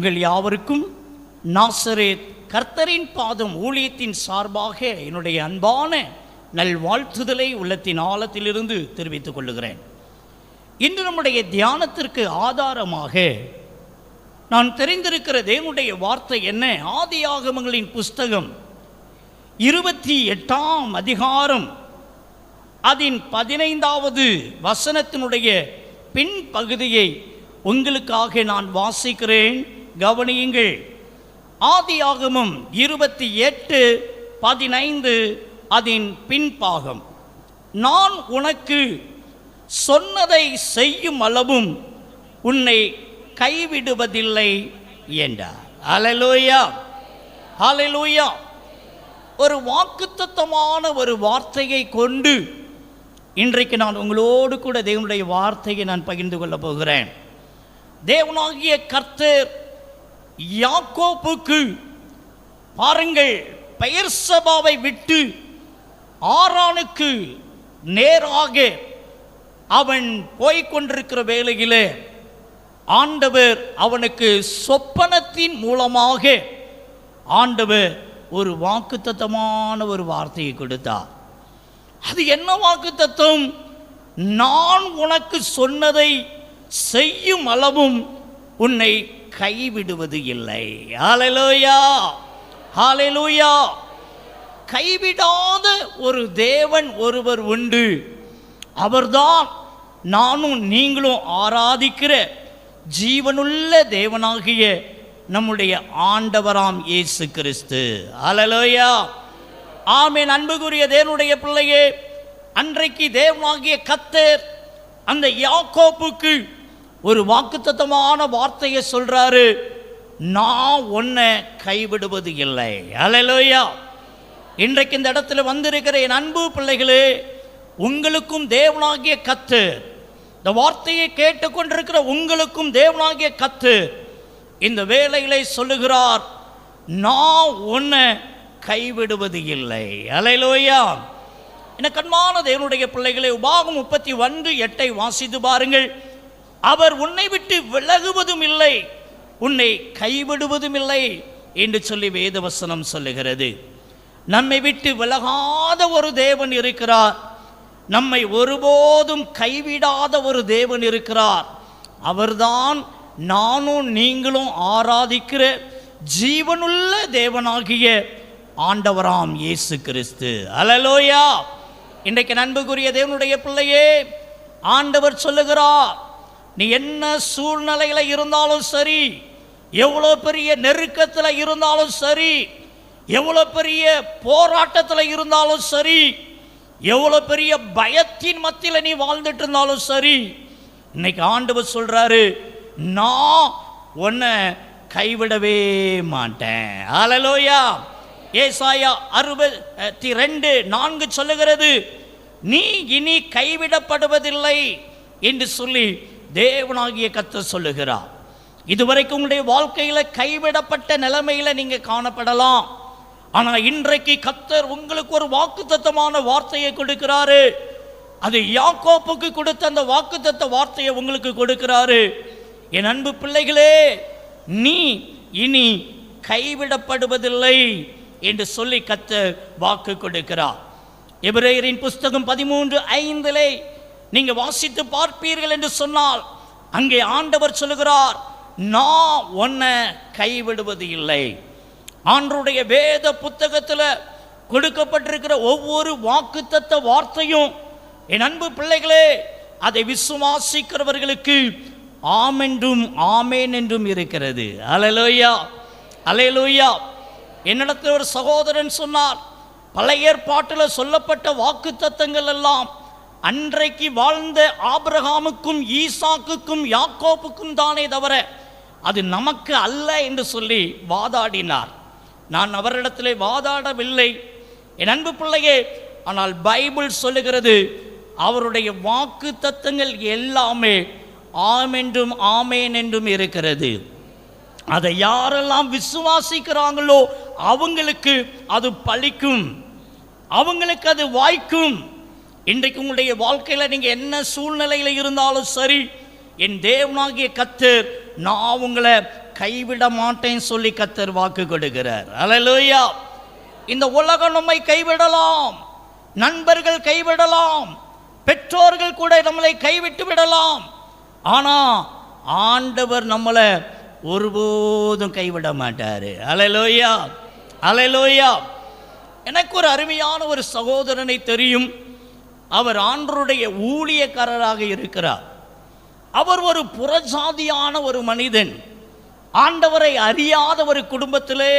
உங்கள் யாவருக்கும் நாசரேத் கர்த்தரின் பாதம் ஊழியத்தின் சார்பாக என்னுடைய அன்பான நல்வாழ்த்துதலை உள்ளத்தின் ஆழத்திலிருந்து தெரிவித்துக் கொள்ளுகிறேன். இன்று நம்முடைய தியானத்திற்கு ஆதாரமாக நான் தெரிந்திருக்கிற தேவனுடைய வார்த்தை என்ன? ஆதியாகமங்களின் புஸ்தகம் 28ஆம் அதிகாரம் அதன் 15வது வசனத்தினுடைய பின்பகுதியை உங்களுக்காக நான் வாசிக்கிறேன், கவனியுங்கள். ஆதியாகமம் 28:15 அதன் பின்பாகம். நான் உனக்கு சொன்னதை செய்யும் அளவும் உன்னை கைவிடுவதில்லை என்றார். ஹல்லேலூயா, ஹல்லேலூயா. ஒரு வாக்குத்தத்தமான ஒரு வார்த்தையை கொண்டு இன்றைக்கு நான் உங்களோடு கூட தேவனுடைய வார்த்தையை நான் பகிர்ந்து கொள்ளப் போகிறேன். தேவனாகிய கர்த்தர் யாக்கோப்புக்கு பாருங்கள், பெயர்சபாவை விட்டு ஆரானுக்கு நேராக அவன் போய்கொண்டிருக்கிற வேளையிலே ஆண்டவர் அவனுக்கு சொப்பனத்தின் மூலமாக ஆண்டவர் ஒரு வாக்குத்தத்தமான ஒரு வார்த்தையை கொடுத்தார். அது என்ன வாக்குத்தத்தம்? நான் உனக்கு சொன்னதை செய்யும் அளவும் உன்னை கைவிடுவது இல்லை. ஹல்லேலூயா, ஹல்லேலூயா. கைவிடாத ஒரு தேவன் ஒருவர் உண்டு. அவர்தான் நானும் நீங்களும் ஆராதிக்கிற ஜீவனுள்ள தேவனாகிய நம்முடைய ஆண்டவராம் இயேசு கிறிஸ்து. ஹல்லேலூயா, ஆமென். அன்புக்குரிய தேவனுடைய பிள்ளையே, அன்றைக்கு தேவனாகிய கர்த்தர் அந்த யாக்கோப்புக்கு ஒரு வாக்குத்தத்தமான வார்த்தையை சொல்றாரு, நான் உன்னை கைவிடுவது இல்லை. ஹல்லேலூயா. இன்றைக்கு இந்த இடத்துல வந்திருக்கிற என் அன்பு பிள்ளைகளே, உங்களுக்கும் தேவனாகிய கர்த்தர், இந்த வார்த்தையை கேட்டுக்கொண்டிருக்கிற உங்களுக்கும் தேவனாகிய கர்த்தர் இந்த வேளையிலே சொல்லுகிறார், நான் உன்னை கைவிடுவது இல்லை. ஹல்லேலூயா. எனக்கு அன்பான தேவனுடைய பிள்ளைகளே, உபாகம் 31:8 வாசித்து பாருங்கள். அவர் உன்னை விட்டு விலகுவதும் இல்லை, உன்னை கைவிடுவதும் இல்லை என்று சொல்லி வேதவசனம் சொல்லுகிறது. நம்மை விட்டு விலகாத ஒரு தேவன் இருக்கிறார், நம்மை ஒருபோதும் கைவிடாத ஒரு தேவன் இருக்கிறார். அவர்தான் நானும் நீங்களும் ஆராதிக்கிற ஜீவனுள்ள தேவனாகிய ஆண்டவராம் இயேசு கிறிஸ்து. ஹல்லேலூயா. இன்றைக்கு அன்புக்குரிய தேவனுடைய பிள்ளையே, ஆண்டவர் சொல்லுகிறார், நீ என்ன சூழ்நிலையில் இருந்தாலும் சரி, எவ்வளோ பெரிய நெருக்கத்தில் இருந்தாலும் சரி, எவ்வளோ பெரிய போராட்டத்தில் இருந்தாலும் சரி, எவ்வளோ பெரிய பயத்தின் மத்தியில் நீ வாழ்ந்துட்டு இருந்தாலும் சரி, இன்னைக்கு ஆண்டவர் சொல்றாரு, நான் உன்னை கைவிடவே மாட்டேன். ஹல்லேலூயா. ஏசாயா 62:4 சொல்லுகிறது, நீ இனி கைவிடப்படுவதில்லை என்று சொல்லி தேவனாகிய கர்த்தர் சொல்லுகிறார். இதுவரைக்கும் உங்களுடைய வாழ்க்கையில் கைவிடப்பட்ட நிலைமையில் நீங்கள் காணப்படலாம். ஆனால் இன்றைக்கு கர்த்தர் உங்களுக்கு ஒரு வாக்குத்தத்தமான வார்த்தையை கொடுக்கிறாரு. அது யாக்கோப்புக்கு கொடுத்த அந்த வாக்குத்தத்த வார்த்தையை உங்களுக்கு கொடுக்கிறாரு. என் அன்பு பிள்ளைகளே, நீ இனி கைவிடப்படுவதில்லை என்று சொல்லி கர்த்தர் வாக்கு கொடுக்கிறார். எபிரேயரின் புஸ்தகம் 13:5 நீங்க வாசித்து பார்ப்பீர்கள் என்று சொன்னால், அங்கே ஆண்டவர் சொல்லுகிறார், நான் உன்னை கைவிடுவது இல்லை. ஆண்டவருடைய வேத புத்தகத்தில் கொடுக்கப்பட்டிருக்கிற ஒவ்வொரு வாக்குத்தத்த வார்த்தையும் என் அன்பு பிள்ளைகளே, அதை விசுவாசிக்கிறவர்களுக்கு ஆமென்றும் ஆமேன் என்றும் இருக்கிறது. ஹல்லேலூயா, ஹல்லேலூயா. என்னிடத்தில் ஒரு சகோதரன் சொன்னார், பழைய ஏற்பாட்டில் சொல்லப்பட்ட வாக்குத்தத்தங்கள் எல்லாம் அன்றைக்கு வாழ்ந்த ஆபிரகாமுக்கும் ஈசாக்குக்கும் யாக்கோப்புக்கும் தானே தவிர அது நமக்கு அல்ல என்று சொல்லி வாதாடினார். நான் அவரிடத்திலே வாதாடவில்லை என் அன்பு பிள்ளையே. ஆனால் பைபிள் சொல்லுகிறது, அவருடைய வாக்குத்தத்தங்கள் எல்லாமே ஆமென்றும் ஆமேன் என்றும் இருக்கிறது. அதை யாரெல்லாம் விசுவாசிக்கிறாங்களோ அவங்களுக்கு அது பலிக்கும், அவங்களுக்கு அது வாய்க்கும். இன்றைக்கு உங்களுடைய வாழ்க்கையில் நீங்கள் என்ன சூழ்நிலையில் இருந்தாலும் சரி, என் தேவனாகிய கர்த்தர் நான் உங்களை கைவிட மாட்டேன்னு சொல்லி கர்த்தர் வாக்கு கொடுக்கிறார். அல்லேலூயா. இந்த உலகம் நம்மை கைவிடலாம், நண்பர்கள் கைவிடலாம், பெற்றோர்கள் கூட நம்மளை கைவிட்டு விடலாம். ஆனால் ஆண்டவர் நம்மளை ஒருபோதும் கைவிட மாட்டார். அல்லேலூயா, அல்லேலூயா. எனக்கு ஒரு அருமையான ஒரு சகோதரனை தெரியும். அவர் ஆண்டவருடைய ஊழியக்காரராக இருக்கிறார். அவர் ஒரு புறஜாதியான ஒரு மனிதன், ஆண்டவரை அறியாத ஒரு குடும்பத்திலே,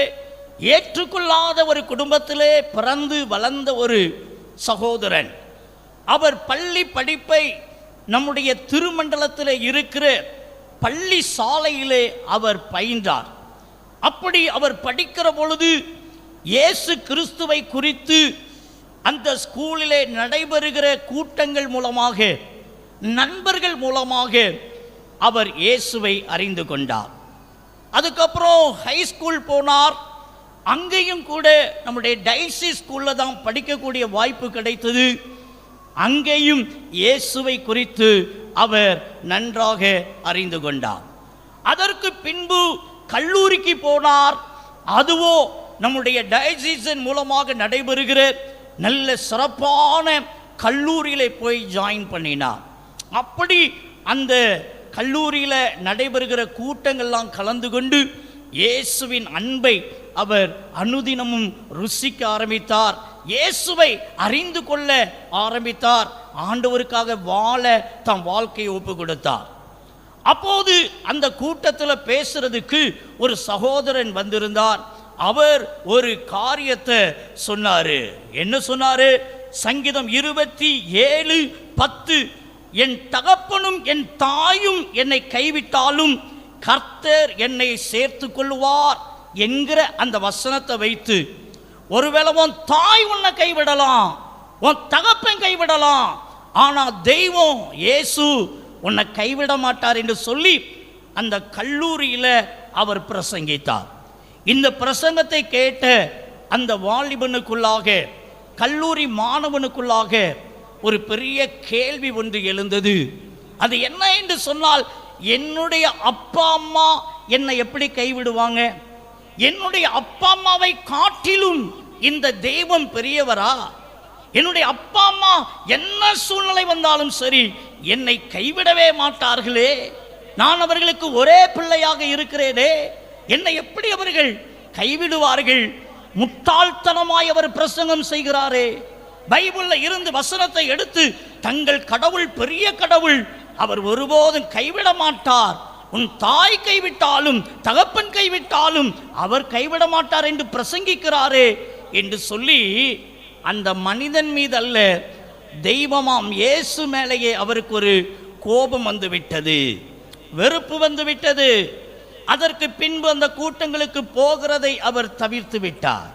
ஏற்றுக்கொள்ளாத ஒரு குடும்பத்திலே பிறந்து வளர்ந்த ஒரு சகோதரன். அவர் பள்ளி படிப்பை நம்முடைய திருமண்டலத்தில் இருக்கிற பள்ளி சாலையிலே அவர் பயின்றார். அப்படி அவர் படிக்கிற பொழுது இயேசு கிறிஸ்துவை குறித்து அந்த ஸ்கூலிலே நடைபெறுகிற கூட்டங்கள் மூலமாக, நண்பர்கள் மூலமாக அவர் இயேசுவை அறிந்து கொண்டார். அதுக்கப்புறம் ஹை ஸ்கூல் போனார். அங்கேயும் கூட நம்முடைய டைசி ஸ்கூலில் தான் படிக்கக்கூடிய வாய்ப்பு கிடைத்தது. அங்கேயும் இயேசுவை குறித்து அவர் நன்றாக அறிந்து கொண்டார். அதற்கு பின்பு கல்லூரிக்கு போனார். அதுவோ நம்முடைய டயசிஸன் மூலமாக நடைபெறுகிற நல்ல சிறப்பான கல்லூரியில் போய் ஜாயின் பண்ணினார். அப்படி அந்த கல்லூரியில் நடைபெறுகிற கூட்டங்கள்லாம் கலந்து கொண்டு இயேசுவின் அன்பை அவர் அனுதினமும் ருசிக்க ஆரம்பித்தார். இயேசுவை அறிந்து கொள்ள ஆரம்பித்தார். ஆண்டவருக்காக வாழ தம் வாழ்க்கையை ஒப்பு கொடுத்தார். அப்போது அந்த கூட்டத்தில் பேசுறதுக்கு ஒரு சகோதரன் வந்திருந்தார். அவர் ஒரு காரியத்தை சொன்னாரு. என்ன சொன்னாரு? சங்கீதம் 27:10, என் தகப்பனும் என் தாயும் என்னை கைவிட்டாலும் கர்த்தர் என்னை சேர்த்து கொள்வார் என்கிற அந்த வசனத்தை வைத்து, ஒருவேளை உன் தாய் உன்னை கைவிடலாம், உன் தகப்பன் கைவிடலாம், ஆனால் தெய்வம் இயேசு உன்னை கைவிட மாட்டார் என்று சொல்லி அந்த கல்லூரியில் அவர் பிரசங்கித்தார். இந்த பிரசங்கத்தை கேட்ட அந்த வாலிபனுக்குள்ளாக, கல்லூரி மாணவனுக்குள்ளாக ஒரு பெரிய கேள்வி ஒன்று எழுந்தது. அது என்ன என்று சொன்னால், என்னுடைய அப்பா அம்மா என்னை எப்படி கைவிடுவாங்க? என்னுடைய அப்பா அம்மாவை காட்டிலும் இந்த தெய்வம் பெரியவரா? என்னுடைய அப்பா அம்மா என்ன சூழ்நிலை வந்தாலும் சரி என்னை கைவிடவே மாட்டார்களே. நான் அவர்களுக்கு ஒரே பிள்ளையாக இருக்கிறேனே, என்னை எப்படி அவர்கள் கைவிடுவார்கள்? முட்டாள்தனமாய் அவர் பிரசங்கம் செய்கிறாரே. பைபிளில் இருந்து வசனத்தை எடுத்து தங்கள் கடவுள் பெரிய கடவுள், அவர் ஒருபோதும் கைவிட மாட்டார், உன் தாய் கைவிட்டாலும் தகப்பன் கைவிட்டாலும் அவர் கைவிட மாட்டார் என்று பிரசங்கிக்கிறாரே என்று சொல்லி அந்த மனிதன் மீது அல்ல, தெய்வமாம் இயேசு மேலேயே அவருக்கு ஒரு கோபம் வந்து விட்டது, வெறுப்பு வந்து விட்டது. அதற்கு பின்பு அந்த கூட்டங்களுக்கு போகிறதை அவர் தவிர்த்து விட்டார்.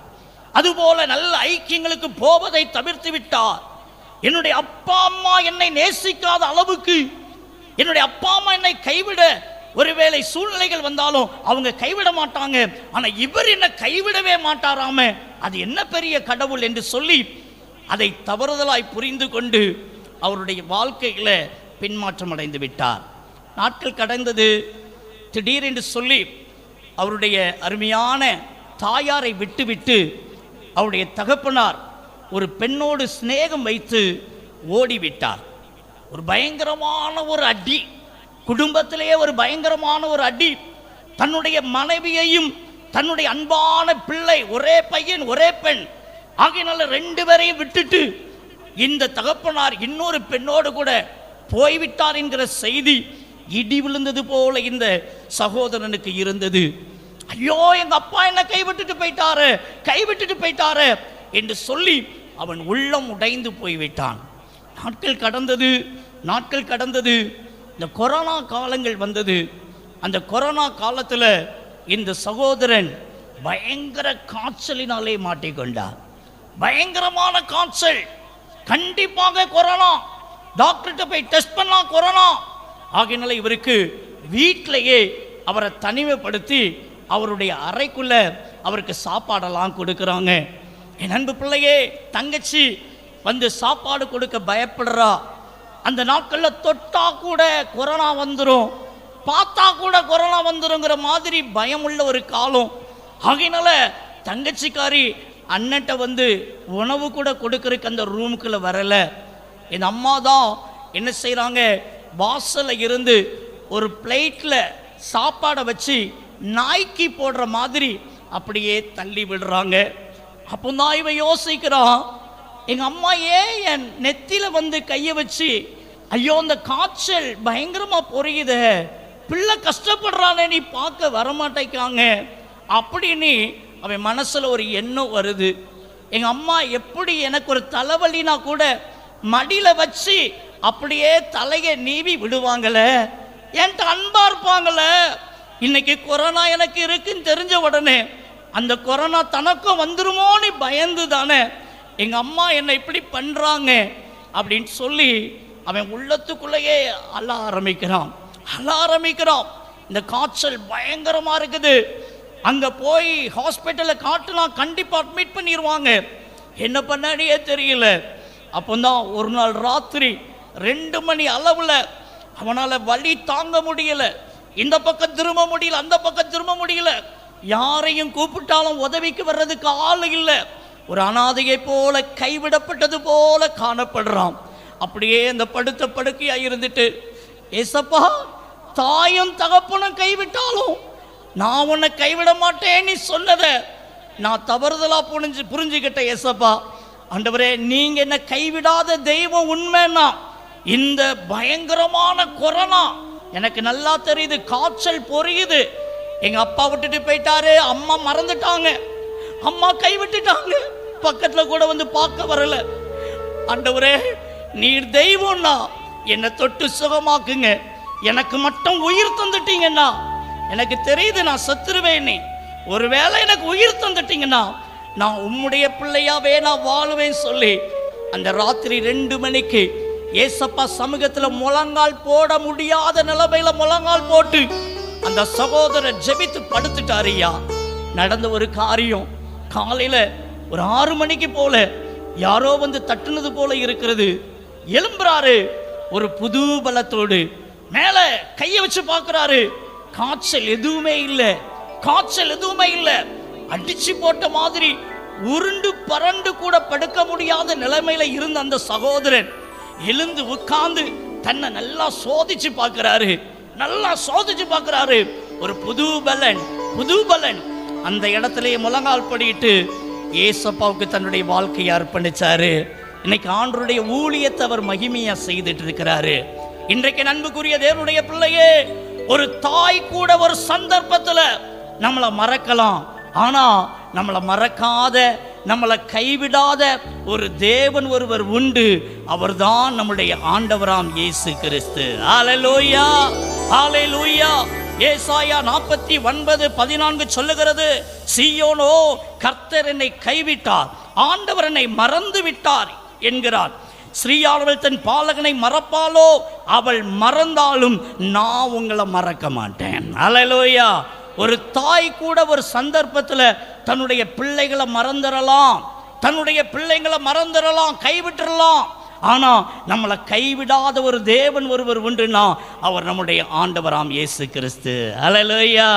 அதுபோல நல்ல ஐக்கியங்களுக்கு போவதை தவிர்த்து விட்டார். என்னுடைய அப்பா அம்மா என்னை நேசிக்காத அளவுக்கு, என்னுடைய அப்பா அம்மா என்னை கைவிட ஒருவேளை சூழ்நிலைகள் வந்தாலும் அவங்க கைவிட மாட்டாங்க, ஆனால் இவர் என்னை கைவிடவே மாட்டாராம, அது என்ன பெரிய கடவுள் என்று சொல்லி அதை தவறுதலாய் புரிந்து கொண்டு அவருடைய வாழ்க்கையில் பின்மாற்றம் அடைந்து விட்டார். நாட்கள் கடந்தது. திடீரென்று சொல்லி அவருடைய அருமையான தாயாரை விட்டுவிட்டு அவருடைய தகப்பனார் ஒரு பெண்ணோடு சிநேகம் வைத்து ஓடிவிட்டார். ஒரு பயங்கரமான ஒரு அடி, குடும்பத்திலேயே ஒரு பயங்கரமான ஒரு அடி. தன்னுடைய மனைவியையும் தன்னுடைய அன்பான பிள்ளை, ஒரே பையன் ஒரே பெண் ஆகியனால 2 பேரையும் விட்டுட்டு இந்த தகப்பனார் இன்னொரு பெண்ணோடு கூட போய்விட்டார் என்கிற செய்தி இடி விழுந்தது போல இந்த சகோதரனுக்கு இருந்தது. ஐயோ, எங்க அப்பா என்ன கைவிட்டுட்டு போயிட்டாரு என்று சொல்லி அவன் உள்ளம் உடைந்து போய்விட்டான். நாட்கள் கடந்தது. இந்த கொரோனா காலங்கள் வந்தது. அந்த கொரோனா காலத்தில் இந்த சகோதரன் பயங்கர காய்ச்சலினாலே மாட்டிக்கொண்டார். பயங்கரமான காய்ச்சல், கண்டிப்பாக கொரோனா, டாக்டர்கிட்ட போய் டெஸ்ட் பண்ணா கொரோனா ஆகினால இவருக்கு வீட்டிலேயே அவரை தனிமைப்படுத்தி அவருடைய அறைக்குள்ள அவருக்கு சாப்பாடெல்லாம் கொடுக்குறாங்க. என் அன்பு பிள்ளையே, தங்கச்சி வந்து சாப்பாடு கொடுக்க பயப்படுறா. அந்த நாட்களில் தொட்டா கூட கொரோனா வந்துடும். பார்த்தா கூட கொரோனா வந்துருங்கிற மாதிரி பயம் உள்ள ஒரு காலம். ஆகையினால தங்கச்சிக்காரி அண்ணன்ட்ட வந்து உணவு கூட கொடுக்கறதுக்கு அந்த ரூமுக்குள்ள வரல. என் அம்மா தான் என்ன செய்கிறாங்க, வாசலில் இருந்து ஒரு பிளேட்டில் சாப்பாடை வச்சு நாய்க்கு போடுற மாதிரி அப்படியே தள்ளி விடுறாங்க. அப்போ தான் இவன் யோசிக்கிறான், எங்கள் அம்மா ஏன் என் நெத்தியில் வந்து கையை வச்சு, ஐயோ அந்த காய்ச்சல் பயங்கரமாக பொரியுது, பிள்ளை கஷ்டப்படுறானே, நீ பார்க்க வரமாட்டேக்காங்க அப்படின்னு அவன் மனசில் ஒரு எண்ணம் வருது. எங்கள் அம்மா எப்படி எனக்கு ஒரு தலைவலினா கூட மடியில் வச்சு அப்படியே தலையை நீவி விடுவாங்களே, என்கிட்ட அன்பா இருப்பாங்களே. இன்னைக்கு கொரோனா எனக்கு இருக்குன்னு தெரிஞ்ச உடனே அந்த கொரோனா தனக்கும் வந்துருமோன்னு பயந்து தானே எங்கள் அம்மா என்னை இப்படி பண்ணுறாங்க அப்படின்னு சொல்லி அவன் உள்ளத்துக்குள்ளேயே அழ ஆரம்பிக்கிறான். இந்த காய்ச்சல் பயங்கரமாக இருக்குது. அங்கே போய் ஹாஸ்பிட்டலில் காட்டுனா கண்டிப்பாக அட்மிட் பண்ணிடுவாங்க. என்ன பண்ணானே தெரியல. அப்போ தான் ஒரு நாள் ராத்திரி 2 மணி அளவில் அவனால் வலி தாங்க முடியல. இந்த பக்கம் திரும்ப முடியல, அந்த பக்கம் திரும்ப முடியல. யாரையும் கூப்பிட்டாலும் உதவிக்கு வர்றதுக்கு ஆள் இல்லை. ஒரு அனாதையை போல கைவிடப்பட்டது போல காணப்படுறான். அப்படியே அந்த படுத்த படுக்கையாக இருந்துட்டு, ஏசப்பா தாயும் தகப்பனும் கைவிட்டாலும் நான் உன்னை கைவிட மாட்டேன்னு சொன்னதை நான் தவறுதலாக புரிஞ்சுக்கிட்டேன். ஏசப்பா ஆண்டவரே, நீங்க என்ன கைவிடாத தெய்வம் உண்மைன்னா இந்த பயங்கரமான கொரோனா எனக்கு நல்லா தெரியுது, காய்ச்சல் பொரியுது. எங்க அப்பா விட்டுட்டு போயிட்டாரு, அம்மா மறந்துட்டாங்க, அம்மா கைவிட்டுட்டாங்க, பக்கத்துல கூட வந்து பார்க்க வரல. ஆண்டவரே நீர் தெய்வம்னா என்னை தொட்டு சுகமாக்குங்க. எனக்கு மட்டும் உயிர் தந்துட்டீங்கன்னா, எனக்கு தெரியுது நான் செத்துருவேன்னு, ஒருவேளை எனக்கு உயிர் தந்துட்டீங்கன்னா நான் உம்முடைய பிள்ளையாவே நான் வாழுவேன் சொல்லி அந்த ராத்திரி 2 மணிக்கு ஏசப்பா சமூகத்தில் முழங்கால் போட முடியாத நிலைமையில முழங்கால் போட்டு அந்த சகோதரர் ஜெபித்து படுத்துட்டாரியா. நடந்த ஒரு காரியம், காலையில ஒரு 6 மணிக்கு போல யாரோ வந்து தட்டுனது போல இருக்கிறது. எழும்புறாரு ஒரு புது பலத்தோடு, மேல கையை வச்சு பார்க்கிறாரு. காய்ச்சல் எதுவுமே இல்லை, அடிச்சு போட்ட மாதிரி உருண்டு பரண்டு கூட படுக்க முடியாத நிலைமையில இருந்த அந்த சகோதரன் எழுந்து உட்கார்ந்து தன்னை நல்லா சோதிச்சு பார்க்கிறாரு. ஒரு புது பலன் அந்த இடத்திலேயே முழங்கால் படிட்டு ஏசப்பாவுக்கு தன்னுடைய வாழ்க்கையை அர்ப்பணிச்சாரு. இன்னைக்கு ஆண்டவருடைய ஊழியத்தை அவர் மகிமையா செய்துட்டு இருக்கிறாரு. இன்றைக்கு அன்புக்குரிய தேவனுடைய பிள்ளையே, ஒரு தாய் கூட ஒரு சந்தர்ப்பத்தில் நம்மளை மறக்கலாம், ஆனா நம்மளை மறக்காத, நம்மளை கைவிடாத ஒரு தேவன் ஒருவர் உண்டு. அவர்தான் நம்முடைய ஆண்டவராம் இயேசு கிறிஸ்து. ஹல்லேலூயா, ஹல்லேலூயா. ஏசாயா 49:14 சொல்லுகிறது, சீயோனோ கர்த்தர் என்னை கைவிட்டார், ஆண்டவர் என்னை மறந்து விட்டார் என்கிறார். ஸ்ரீயானவள் தன் பாலகனை மறப்பாளோ, அவள் மறந்தாலும் நான் உங்களை மறக்க மாட்டேன். ஹல்லேலூயா. ஒரு தாய் கூட ஒரு சந்தர்ப்பத்தில் தன்னுடைய பிள்ளைகளை மறந்துடலாம், கைவிட்டுறலாம். ஆனா நம்மளை கைவிடாத ஒரு தேவன் ஒருவர் உண்டுனா அவர் நம்முடைய ஆண்டவராம் இயேசு கிறிஸ்து. ஹல்லேலூயா,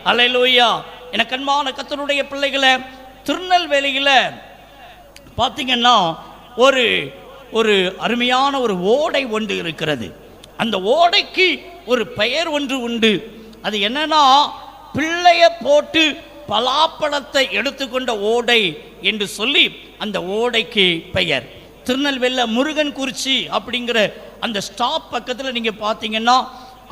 ஹல்லேலூயா. எனக்கு அன்பான கர்த்தருடைய பிள்ளைகளை, திருநெல்வேலியில் பார்த்தீங்கன்னா ஒரு அருமையான ஒரு ஓடை ஒன்று இருக்கிறது. அந்த ஓடைக்கு ஒரு பெயர் ஒன்று உண்டு. அது என்னன்னா, பிள்ளைய போட்டு பலாப்பழத்தை எடுத்துக்கொண்ட ஓடை என்று சொல்லி அந்த ஓடைக்கு பெயர். திருநெல்வேலியில் முருகன் குறிச்சி அப்படிங்கிற அந்த ஸ்டாப் பக்கத்தில் நீங்கள் பார்த்தீங்கன்னா,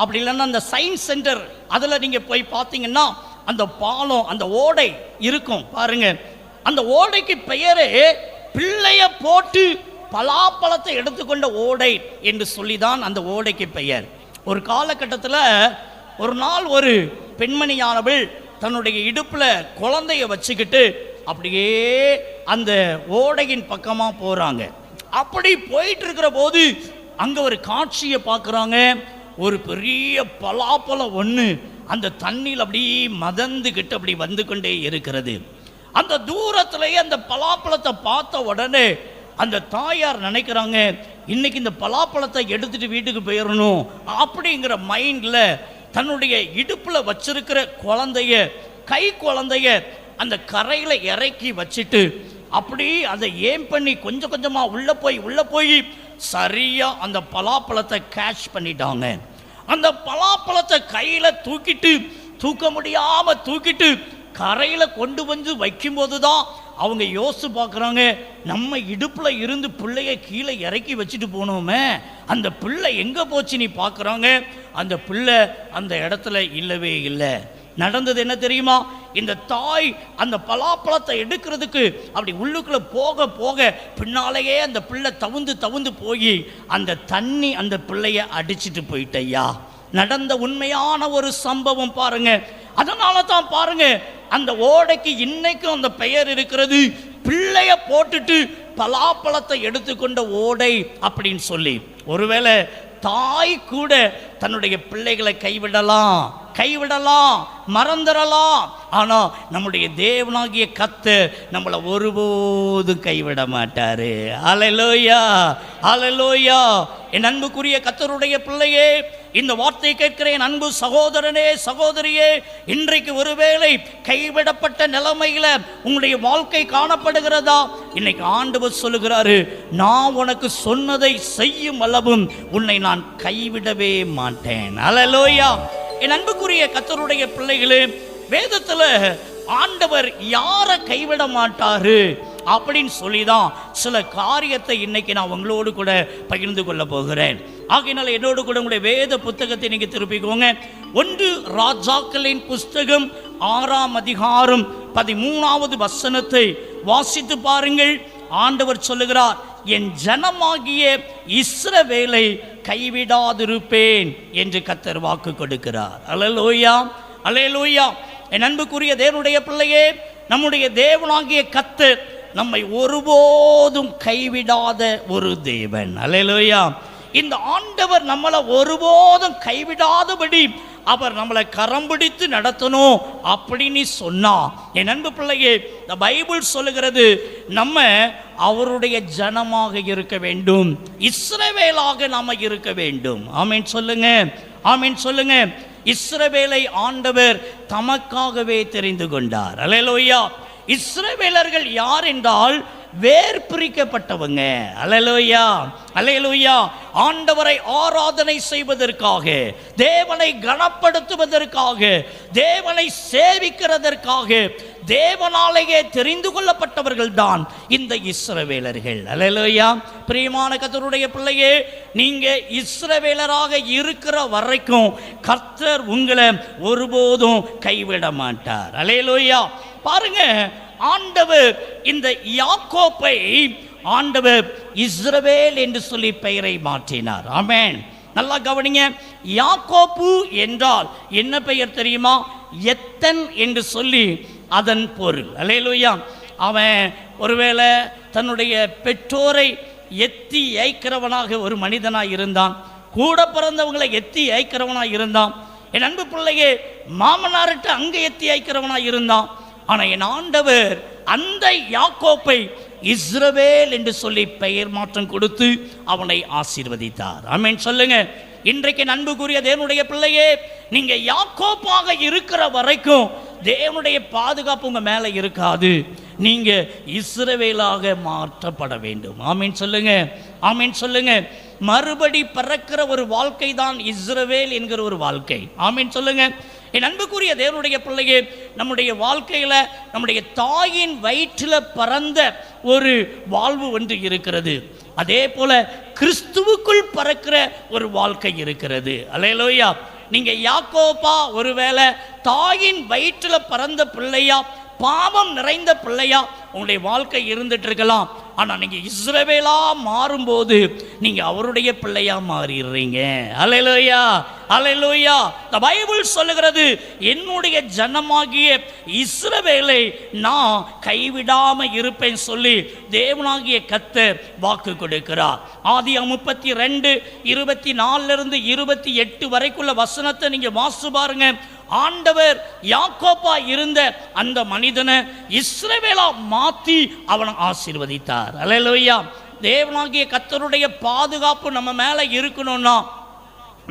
அப்படி இல்லைன்னா அந்த சயின்ஸ் சென்டர் அதில் நீங்கள் போய் பார்த்தீங்கன்னா அந்த பாலம், அந்த ஓடை இருக்கும் பாருங்க. அந்த ஓடைக்கு பெயரே பிள்ளைய போட்டு பலாப்பழத்தை எடுத்துக்கொண்ட ஓடை என்று சொல்லிதான் அந்த ஓடைக்கு பெயர். ஒரு காலகட்டத்தில் ஒரு நாள் ஒரு பெண்மணியானவள் தன்னுடைய இடுப்பில் குழந்தைய வச்சுக்கிட்டு அப்படியே அந்த ஓடையின் பக்கமாக போகிறாங்க. அப்படி போயிட்டு இருக்கிற போது அங்கே ஒரு காட்சியை பார்க்குறாங்க. ஒரு பெரிய பலாப்பழம் ஒன்று அந்த தண்ணியில் அப்படியே மதந்துக்கிட்டு அப்படி வந்து கொண்டே இருக்கிறது. அந்த தூரத்திலேயே அந்த பலாப்பழத்தை பார்த்த உடனே அந்த தாயார் நினைக்கிறாங்க, இன்னைக்கு இந்த பலாப்பழத்தை எடுத்துட்டு வீட்டுக்கு போயிடணும் அப்படிங்கிற மைண்டில் தன்னுடைய இடுப்புல வச்சிருக்கிற குழந்தைய, கை குழந்தைய அந்த கரையில இறக்கி வச்சுட்டு அப்படி அதை ஏம் பண்ணி கொஞ்சம் கொஞ்சமா உள்ள போய் சரியா அந்த பலாப்பழத்தை கேட்ச் பண்ணிட்டாங்க. அந்த பலாப்பழத்தை கையில தூக்க முடியாம தூக்கிட்டு கரையில கொண்டு வந்து வைக்கும்போது தான் அவங்க யோசிச்சு பார்க்குறாங்க, நம்ம இடுப்புல இருந்து பிள்ளைய கீழே இறக்கி வச்சுட்டு போனோமே, அந்த பிள்ளை எங்க போச்சு நீ பார்க்குறாங்க. அந்த பிள்ளை அந்த இடத்துல இல்லவே இல்லை. நடந்தது என்ன தெரியுமா? இந்த தாய் அந்த பலாப்பழத்தை எடுக்கிறதுக்கு அப்படி உள்ளுக்குள்ள போக போக பின்னாலேயே அந்த பிள்ளை தவுந்து போய் அந்த தண்ணி அந்த பிள்ளைய அடிச்சிட்டு போயிட்டையா. நடந்த உண்மையான ஒரு சம்பவம் பாருங்க. அதனால தான் பாருங்க அந்த ஓடைக்கு இன்னைக்கும் அந்த பெயர் இருக்கிறது, பிள்ளைய போட்டுட்டு பலாப்பழத்தை எடுத்துக்கொண்ட ஓடை அப்படின்னு சொல்லி. ஒருவேளை தாய் கூட தன்னுடைய பிள்ளைகளை கைவிடலாம், மறந்துடலாம். ஆனா நம்முடைய தேவனாகிய கர்த்தர் நம்மளை ஒருபோதும் கைவிட மாட்டாரு. அல்லேலூயா, அல்லேலூயா. என் அன்புக்குரிய கர்த்தருடைய பிள்ளையே, இந்த வார்த்தையை கேட்கிற என் அன்பு சகோதரனே, சகோதரியே, இன்றைக்கு ஒருவேளை கைவிடப்பட்ட நிலைமையில உங்களுடைய வாழ்க்கை காணப்படுகிறதா? இன்னைக்கு ஆண்டவர் சொல்லுகிறாரு, நான் உனக்கு சொன்னதை செய்யும் அளவும் உன்னை நான் கைவிடவே மாட்டேன். அல்லேலூயா. என் அன்புக்குரிய கர்த்தருடைய பிள்ளைகளே, வேதத்துல ஆண்டவர் யாரை கைவிட மாட்டாரு அப்படின்னு சொல்லிதான் சில காரியத்தை இன்னைக்கு நான் உங்களோடு கூட பகிர்ந்து கொள்ள போகிறேன். ஆகையினால என்னோடு கூட உங்களுடைய வேத புத்தகத்தை நீங்க திருப்பிக்கோங்க. 1 ராஜாக்களின் புஸ்தகம் 6ஆம் அதிகாரம் 13வது வசனத்தை வாசித்து பாருங்கள். ஆண்டவர் சொல்லுகிறார், என் ஜனமாகிய இஸ்ரவேலை கைவிடாதிருப்பேன் என்று கர்த்தர் வாக்கு கொடுக்கிறார். அல்லேலூயா, அல்லேலூயா. என் அன்புக்குரிய தேவனுடைய பிள்ளையே, நம்முடைய தேவனாகிய கர்த்தர் நம்மை ஒருபோதும் கைவிடாத ஒரு தேவன். அல்லேலூயா. இந்த ஆண்டவர் நம்மளை ஒருபோதும் கைவிடாதபடி அவர் நம்மளை கரம் பிடித்து நடத்தணும் அப்படின்னு சொன்னா, என் அன்பு பிள்ளையே, இந்த பைபிள் சொல்லுகிறது நம்ம அவருடைய ஜனமாக இருக்க வேண்டும், இஸ்ரவேலாக நாம இருக்க வேண்டும். ஆமீன் சொல்லுங்க, ஆமீன் சொல்லுங்க. இஸ்ரவேலை ஆண்டவர் தமக்காகவே தெரிந்து கொண்டார். அல்லேலூயா. இஸ்ரவேலர்கள் யார் என்றால் வேர் பிரிக்கப்பட்டவங்க. அல்லேலூயா, அல்லேலூயா. ஆண்டவரை ஆராதனை செய்வதற்காக, தேவனை கனப்படுத்துவதற்காக, தேவனை சேவிக்கிறதற்காக தேவனாலேயே தெரிந்து கொள்ளப்பட்டவர்கள் தான் இந்த இஸ்ரவேலர்கள். அல்லேலூயா. பிரியமான கர்த்தருடைய பிள்ளையே, நீங்க இஸ்ரவேலராக இருக்கிற வரைக்கும் கர்த்தர் உங்களை ஒருபோதும் கைவிட மாட்டார். அல்லேலூயா. பாருங்க, ஆண்டவர் இந்த யாக்கோப்பை ஆண்டவர் இஸ்ரவேல் என்று சொல்லி பெயரை மாற்றினார். ஆமென். நல்லா கவனிங்க. யாக்கோப்பு என்றால் என்ன பெயர் தெரியுமா? எத்தன் என்று சொல்லி அதன் பொருள். அல்லேலூயா. அவன் ஒருவேளை தன்னுடைய பெற்றோரை எத்தி ஏய்க்கிறவனாக ஒரு மனிதனாக இருந்தான், கூட பிறந்தவங்களை எத்தி ஏய்க்கிறவனாக இருந்தான். என் அன்பு பிள்ளையே, மாமனார்கிட்ட அங்கே எத்தி ஏய்க்கிறவனாக இருந்தான். ஆனா என் ஆண்டவர் அந்த யாக்கோப்பை இஸ்ரவேல் என்று சொல்லி பெயர் மாற்றம் கொடுத்து அவனை ஆசீர்வதித்தார். ஆமென் சொல்லுங்க. இன்றைக்கு அன்புக்குரிய தேவனுடைய பிள்ளையே, நீங்க யாக்கோப்பாக இருக்கிற வரைக்கும் தேவனுடைய பாதுகாப்பு உங்க மேல இருக்காது. நீங்க இஸ்ரவேலாக மாற்றப்பட வேண்டும். ஆமீன் சொல்லுங்க, ஆமீன் சொல்லுங்க. மறுபடி பிறக்கிற ஒரு வாழ்க்கை தான் இஸ்ரவேல் என்கிற ஒரு வாழ்க்கை. ஆமீன் சொல்லுங்க. என் அன்புக்குரிய தேவனுடைய பிள்ளையே, நம்முடைய வாழ்க்கையில நம்முடைய தாயின் வயிற்றில் பிறந்த ஒரு வாழ்வு ஒன்று இருக்கிறது. அதே போல கிறிஸ்துவுக்குள் பிறக்கிற ஒரு வாழ்க்கை இருக்கிறது. அல்லேலூயா. நீங்க யாக்கோபா ஒருவேளை தாயின் வயிற்றில் பிறந்த பிள்ளையா, பாவம் நிறைந்த பிள்ளையா உங்களுடைய வாழ்க்கை இருந்துட்டு இருக்கலாம். ஆனா நீங்க இஸ்ரவேலா மாறும்போது நீங்க அவருடைய பிள்ளையா மாறிடுறீங்க. அல்லேலூயா, அல்லேலூயா. இந்த பைபிள் சொல்லுகிறது, என்னுடைய ஜனமாகிய இஸ்ரவேலை நான் கைவிடாம இருப்பேன் சொல்லி தேவனாகிய கர்த்தர் வாக்கு கொடுக்கிறார். ஆதியாகமம் 32:24 28 வரைக்குள்ள வசனத்தை நீங்க வாசிச்சு பாருங்க. ஆண்டவர் யாக்கோபா இருந்த அந்த மனிதனை இஸ்ரவேலா மாத்தி அவனை ஆசீர்வதித்தார். அல்லேலூயா. தேவனாகிய கர்த்தருடைய பாதுகாப்பு நம்ம மேல இருக்கணும்னா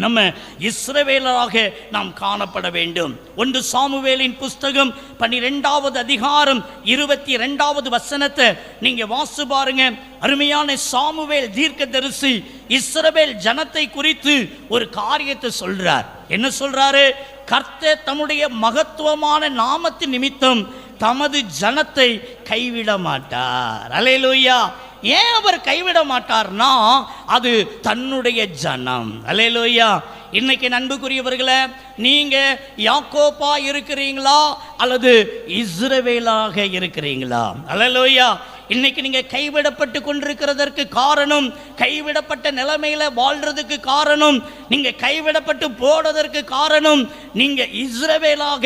நம்ம இஸ்ரவேலராக நாம் காணப்பட வேண்டும். 1 சாமுவேலின் புஸ்தகம் 12வது அதிகாரம் 22வது வசனத்தை நீங்க வாசி பாருங்க. அருமையான சாமுவேல் தீர்க்கதரிசி இஸ்ரவேல் ஜனத்தை குறித்து ஒரு காரியத்தை சொல்றார். என்ன சொல்றாரு? கர்த்தர் தம்முடைய மகத்துவமான நாமத்தின் நிமித்தம் தமது ஜனத்தை கைவிட மாட்டார். அல்லேலூயா. ஏன் அவர் கைவிட மாட்டார்னா அது தன்னுடைய ஜனம். அல்லேலூயா. இன்னைக்கு அன்புக்குரியவர்களே, நீங்க யாக்கோபா இருக்கிறீங்களா அல்லது இஸ்ரவேலாக இருக்கிறீங்களா? அல்லேலூயா. இன்னைக்கு நீங்க கைவிடப்பட்டு கொண்டிருக்கிறதற்கு காரணம், கைவிடப்பட்ட நிலைமையில வாழ்றதுக்கு காரணம், நீங்க கைவிடப்பட்டு போனதற்கு காரணம், நீங்க இஸ்ரவேலாக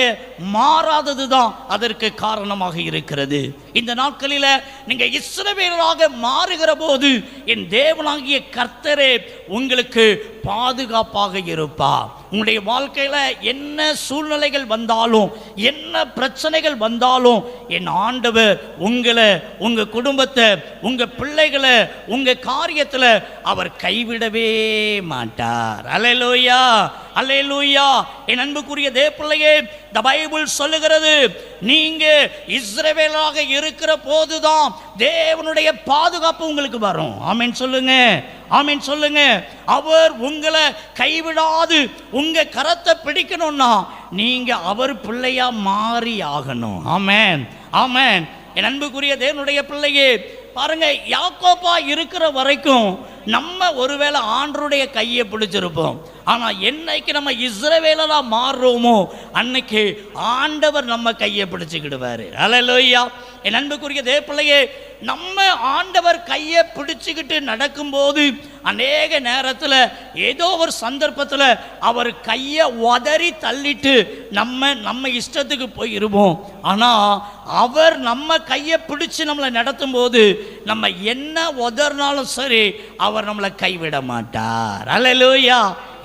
மாறாததுதான் அதற்கு காரணமாக இருக்கிறது. இந்த நாட்களில நீங்க இஸ்ரவேலாக மாறுகிற போது என் தேவனாகிய கர்த்தரே உங்களுக்கு பாதுகாப்பாக இருப்பா. உங்களுடைய வாழ்க்கையில என்ன சூழ்நிலைகள் வந்தாலும், என்ன பிரச்சனைகள் வந்தாலும், என் ஆண்டவர் உங்களை, உங்க குடும்பத்தை, உங்க பிள்ளைகளை, உங்க காரியத்துல அவர் கைவிடவே மாட்டார். அல்லேலூயா, அல்லேலூயா. என் அன்புக்குரிய தேவப்பிள்ளையே, இந்த பைபிள் சொல்லுகிறது, நீங்க இஸ்ரவேலாக இருக்கிற போதுதான் தேவனுடைய பாதுகாப்பு உங்களுக்கு வரும். ஆமென் சொல்லுங்க, ஆமென் சொல்லுங்க. அவர் உங்களை கைவிடாது உங்க கரத்தை பிடிக்கணும்னா நீங்க அவர் பிள்ளையா மாறி ஆகணும். ஆமென், ஆமென். என் அன்புக்குரிய தேவனுடைய பிள்ளையே, பாருங்க, யாக்கோபா இருக்கிற வரைக்கும் நம்ம ஒருவேளை ஆண்டவருடைய கையை பிடிச்சிருப்போம். ஆனா என்னைக்கு நம்ம இஸ்ரவேலரா மாறுறோமோ அன்னைக்கு ஆண்டவர் நம்ம கையை பிடிச்சுக்கிடுவாரு. அல்லேலூயா. என் அன்புக்குரிய தேவப்பிள்ளையே, நம்ம ஆண்டவர் கையை பிடிச்சுக்கிட்டு நடக்கும்போது அநேக நேரத்தில் ஏதோ ஒரு சந்தர்ப்பத்தில் அவர் கையை உதறி தள்ளிட்டு நம்ம இஷ்டத்துக்கு போயிருவோம். ஆனால் அவர் நம்ம கையை பிடிச்சு நம்மளை நடத்தும் போது நம்ம என்ன உதறினாலும் சரி அவர் நம்மளை கைவிட மாட்டார். அல்லேலூயா.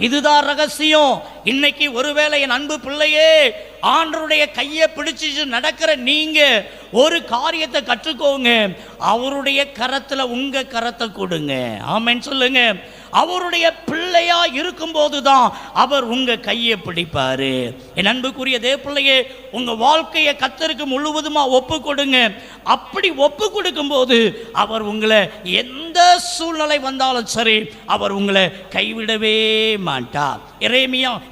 இதுதான் ரகசியம். இன்னைக்கு ஒருவேளை என் அன்பு பிள்ளையே, ஆண்டவருடைய கையை பிடிச்சு நடக்கிற நீங்க ஒரு காரியத்தை கற்றுக்கோங்க. அவருடைய கரத்துல உங்க கரத்தை கொடுங்க. ஆமென் சொல்லுங்க. அவருடைய பிள்ளையா இருக்கும்போது தான் அவர் உங்க கையை பிடிப்பாரு. என் அன்புக்குரிய தேவப்பிள்ளையே, உங்க வாழ்க்கையை கர்த்தருக்கு முழுவதுமா ஒப்பு கொடுங்க. அப்படி ஒப்பு கொடுக்கும் போது அவர் உங்களை எந்த சூழ்நிலை வந்தாலும் சரி அவர் உங்களை கைவிடவே மாட்டார்.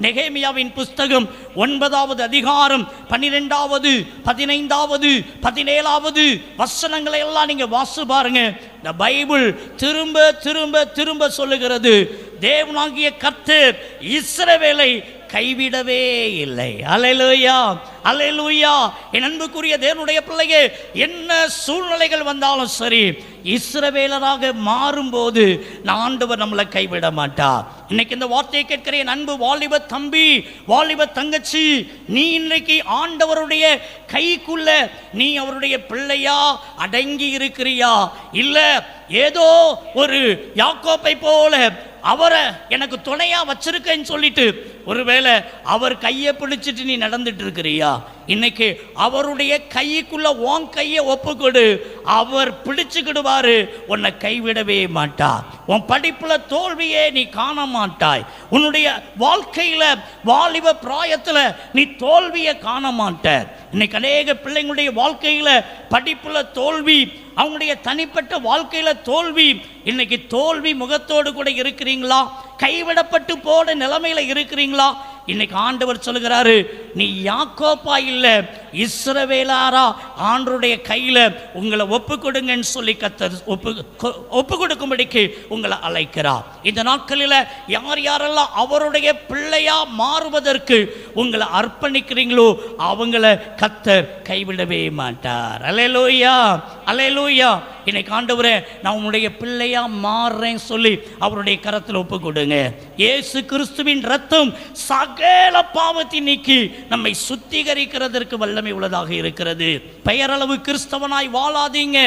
நெகேமியாவின் புஸ்தகம் 9வது அதிகாரம் 12வது 15வது 17வது வசனங்களை எல்லாம் நீங்க வாசி பாருங்க. இந்த பைபிள் திரும்ப திரும்ப திரும்ப சொல்லுகிறது, தேவனாகிய கர்த்தர் இஸ்ரவேலை கைவிடவே இல்லை. அல்லேலூயா, அல்லேலூயா. என் அன்புக்குரிய தேவனுடைய பிள்ளையே, என்ன சூழ்நிலைகள் வந்தாலும் சரி இஸ்ரவேலராக மாறும்போது ஆண்டவர் நம்மளை கைவிட மாட்டார். இன்னைக்கு இந்த வார்த்தையை கேட்கிற என் அன்பு வாலிப தம்பி, வாலிப தங்கச்சி, நீ இன்னைக்கு ஆண்டவருடைய கைக்குள்ள நீ அவருடைய பிள்ளையா அடங்கி இருக்கிறியா? இல்ல ஏதோ ஒரு யாக்கோப்பை போல அவரை எனக்கு துணையா வச்சிருக்கேன்னு சொல்லிட்டு ஒருவேளை அவர் கையை பிடிச்சிட்டு நீ நடந்துட்டு இருக்கிறியா? இன்னைக்கு அவருடைய கைக்குள்ள உன் கையை ஒப்புக்கொடு, அவர் பிடிச்சுக்கிடுவாரு, உன்னை கைவிடவே மாட்டார். உன் படிப்புல தோல்வியே நீ காண மாட்டாய். உன்னுடைய வாழ்க்கையில வாலிப பிராயத்துல நீ தோல்வியை காண மாட்ட. இன்னைக்கு அநேக பிள்ளைங்களுடைய வாழ்க்கையில படிப்புல தோல்வி, அவங்களுடைய தனிப்பட்ட வாழ்க்கையில தோல்வி. இன்னைக்கு தோல்வி முகத்தோடு கூட இருக்கிறீங்களா? கைவிடப்பட்டு போன நிலைமையில இருக்கிறீங்களா? இன்னைக்கு ஆண்டவர் சொல்லுகிறாரு, நீ யாக்கோப்பா இல்ல இஸ்ரவேலாரா ஆண்டவருடைய கையில உங்களை ஒப்பு கொடுங்கன்னு சொல்லி கர்த்தர் ஒப்பு கொடுக்கும்படிக்கு உங்களை அழைக்கிறார். இந்த நாட்களில் யார் யாரெல்லாம் அவருடைய பிள்ளையா மாறுவதற்கு உங்களை அர்ப்பணிக்கிறீங்களோ அவங்கள கர்த்தர் கைவிடவே மாட்டார். அல்லேலூயா, அல்லேலூயா. இன்னைக்கு ஆண்டவரே, நான் உன்னுடைய பிள்ளையா மாறுறேன்னு சொல்லி அவருடைய கரத்தில் ஒப்பு கொடுங்க. இயேசு கிறிஸ்துவின் ரத்தம் சகல பாவத்தை நீக்கி நம்மை சுத்திகரிக்கிறதற்கு வல்லமை உள்ளதாக இருக்கிறது. பெயரளவு கிறிஸ்தவனாய் வாழாதீங்க.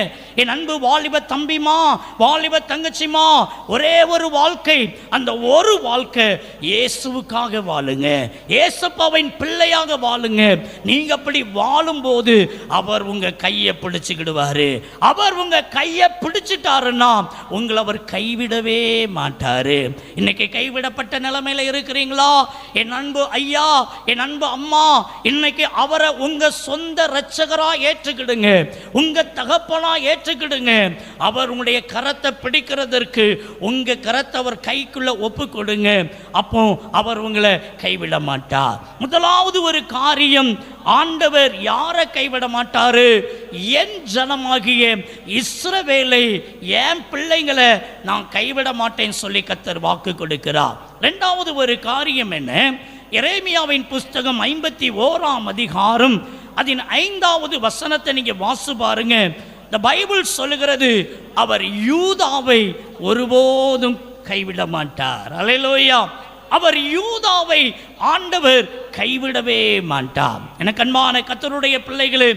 என் அன்பு வாலிப தம்பிமா, வாலிப தங்கச்சிமா, ஒரே ஒரு வாழ்க்கை, அந்த ஒரு வாழ்க்கை இயேசுவுக்காக வாழுங்க. இயேசுப்பாவின் பிள்ளையாக வாழுங்க. நீங்க அப்படி வாழும் போது அவர் உங்க கையை பிடிச்சுக்கிடுவாரு, அவர் உங்க கையை பிடிச்சிட்டாருன்னா உங்களை அவர் கைவிடவே மாட்டாரு. இன்னைக்கு கைவிடப்பட்ட நிலைமையில இருக்கிறீங்களா? என் அன்பு ஐயா, என் அன்பு அம்மா, இன்னைக்கு அவரை உங்க சொந்த இரட்சகரா ஏற்றுக்கிடுங்க, உங்க தகப்பனா ஏற்றுக்கிடுங்க. அவர் உங்களுடைய கரத்தை பிடிக்கிறதற்கு உங்க கரத்தை அவர் கைக்குள்ள ஒப்பு கொடுங்க. அப்போ அவர் உங்களை கைவிட மாட்டார். முதலாவது ஒரு காரியம், ஆண்டவர் யாரை கைவிட மாட்டாரு? என் ஜனமாகிய இஸ்ரவேலை, என் பிள்ளைங்களை நான் கைவிட மாட்டேன் சொல்லி கர்த்தர் வாக்கு கொடுக்கிறார். இரண்டாவது ஒரு காரியம் என்ன? எரேமியாவின் புஸ்தகம் 51ஆம் அதிகாரம் அதன் 5வது வசனத்தை நீங்க வாசி பாருங்க. இந்த பைபிள் சொல்லுகிறது, அவர் யூதாவை ஒருபோதும் கைவிட மாட்டார். அல்லேலூயா. அவர் யூதாவை ஆண்டவர் கைவிடவே மாட்டார். எனக்கு அன்பான கர்த்தருடைய பிள்ளைகளே,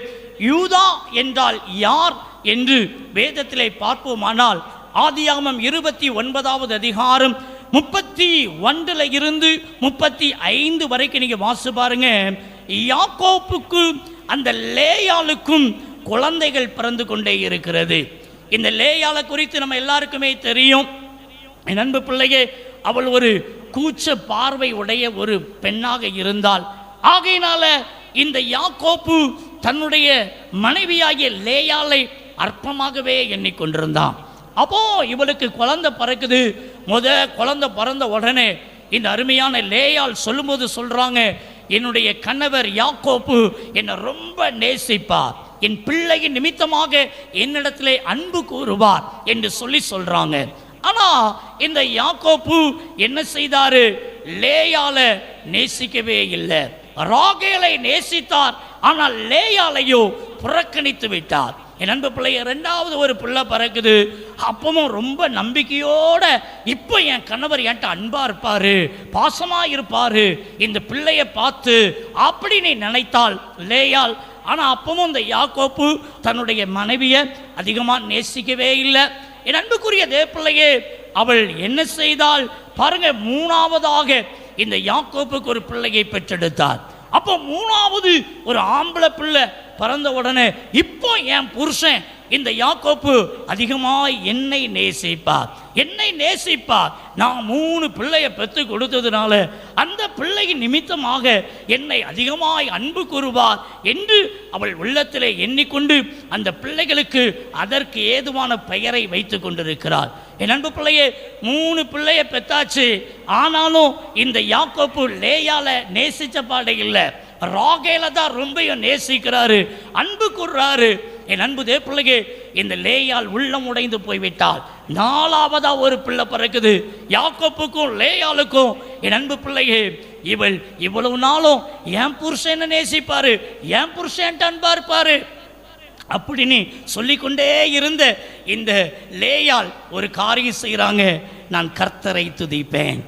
யூதா என்றால் யார் என்று வேதத்திலே பார்ப்போமானால், ஆதியாகமம் 29வது அதிகாரம் 31 இருந்து 35 வரைக்கும் நீங்க வாசி பாருங்க. யாக்கோப்புக்கு அந்த லேயாளுக்கும் குழந்தைகள் பிறந்து கொண்டே இருக்கிறது. இந்த லேயாளை குறித்து நம்ம எல்லாருக்குமே தெரியும். என் அன்பு பிள்ளையே, அவள் ஒரு கூச்ச பார்வை உடைய ஒரு பெண்ணாக இருந்தாள். ஆகையினால இந்த யாக்கோப்பு தன்னுடைய மனைவியாகிய லேயாளை அற்பமாகவே எண்ணிக்கொண்டிருந்தான். அப்போ இவளுக்கு குழந்தை பிறக்குது. குழந்தை பிறந்த உடனே இந்த அருமையான லேயாள் சொல்லும்போது சொல்றாங்க, என்னுடைய கணவர் யாக்கோப்பு என்னை ரொம்ப நேசிப்பார், என் பிள்ளையின் நிமித்தமாக என்னிடத்திலே அன்பு கூறுவார் என்று சொல்றாங்க. ஆனா இந்த யாக்கோப்பு என்ன செய்தாரு? லேயாள நேசிக்கவே இல்லை. ராகேலை நேசித்தார், ஆனால் லேயாளையோ புறக்கணித்து விட்டார். என் அன்பு பிள்ளைய, இரண்டாவது ஒரு பிள்ளை பிறக்குது. அப்பவும் ரொம்ப நம்பிக்கையோட, இப்போ என் கணவர் என்கிட்ட அன்பா இருப்பாரு, பாசமா இருப்பாரு, இந்த பிள்ளைய பார்த்து அப்படி நீ நினைத்தாள் லேயாள். ஆனா அப்பவும் இந்த யாக்கோப்பு தன்னுடைய மனைவியை அதிகமா நேசிக்கவே இல்லை. என் அன்புக்குரிய தேவப்பிள்ளையே, அவள் என்ன செய்தாள் பாருங்க? மூணாவதாக இந்த யாக்கோப்புக்கு ஒரு பிள்ளையை பெற்றெடுத்தார். அப்போ மூணாவது ஒரு ஆம்பளை பிள்ளை பிறந்த உடனே, இப்போ என் புருஷன் இந்த யாக்கோப்பு அதிகமாய் என்னை நேசிப்பார். நான் 3 பிள்ளையை பெற்று கொடுத்ததுனால அந்த பிள்ளையின் நிமித்தமாக என்னை அதிகமாய் அன்பு கூறுவார் என்று அவள் உள்ளத்திலே எண்ணிக்கொண்டு அந்த பிள்ளைகளுக்கு அதற்கு ஏதுவான பெயரை வைத்து கொண்டிருக்கிறார். என் அன்பு பிள்ளையே, 3 பிள்ளையை பெற்றாச்சு. ஆனாலும் இந்த யாக்கோப்பு லேயால நேசிச்ச பாடை இல்லை, ராகேல தான் ரொம்ப நேசிக்கிறாரு, அன்பு கூறுறாரு. என் அன்பு தேவப்பிள்ளையே, இந்த லேயால் உள்ளம் உடைந்து போய்விட்டால். 4வதா ஒரு பிள்ளை பிறக்குது யாக்கோப்புக்கும் லேயாளுக்கும். என் அன்பு பிள்ளையே, இவ்வளவு நாளும் என் புருஷன் நேசிப்பாரு, என் புருஷன் அன்பா இருப்பாரு அப்படின்னு சொல்லிக்கொண்டே இருந்த இந்த லேயாள் ஒரு காரியம் செய்கிறாங்க. நான் கர்த்தரை துதிப்பேன்.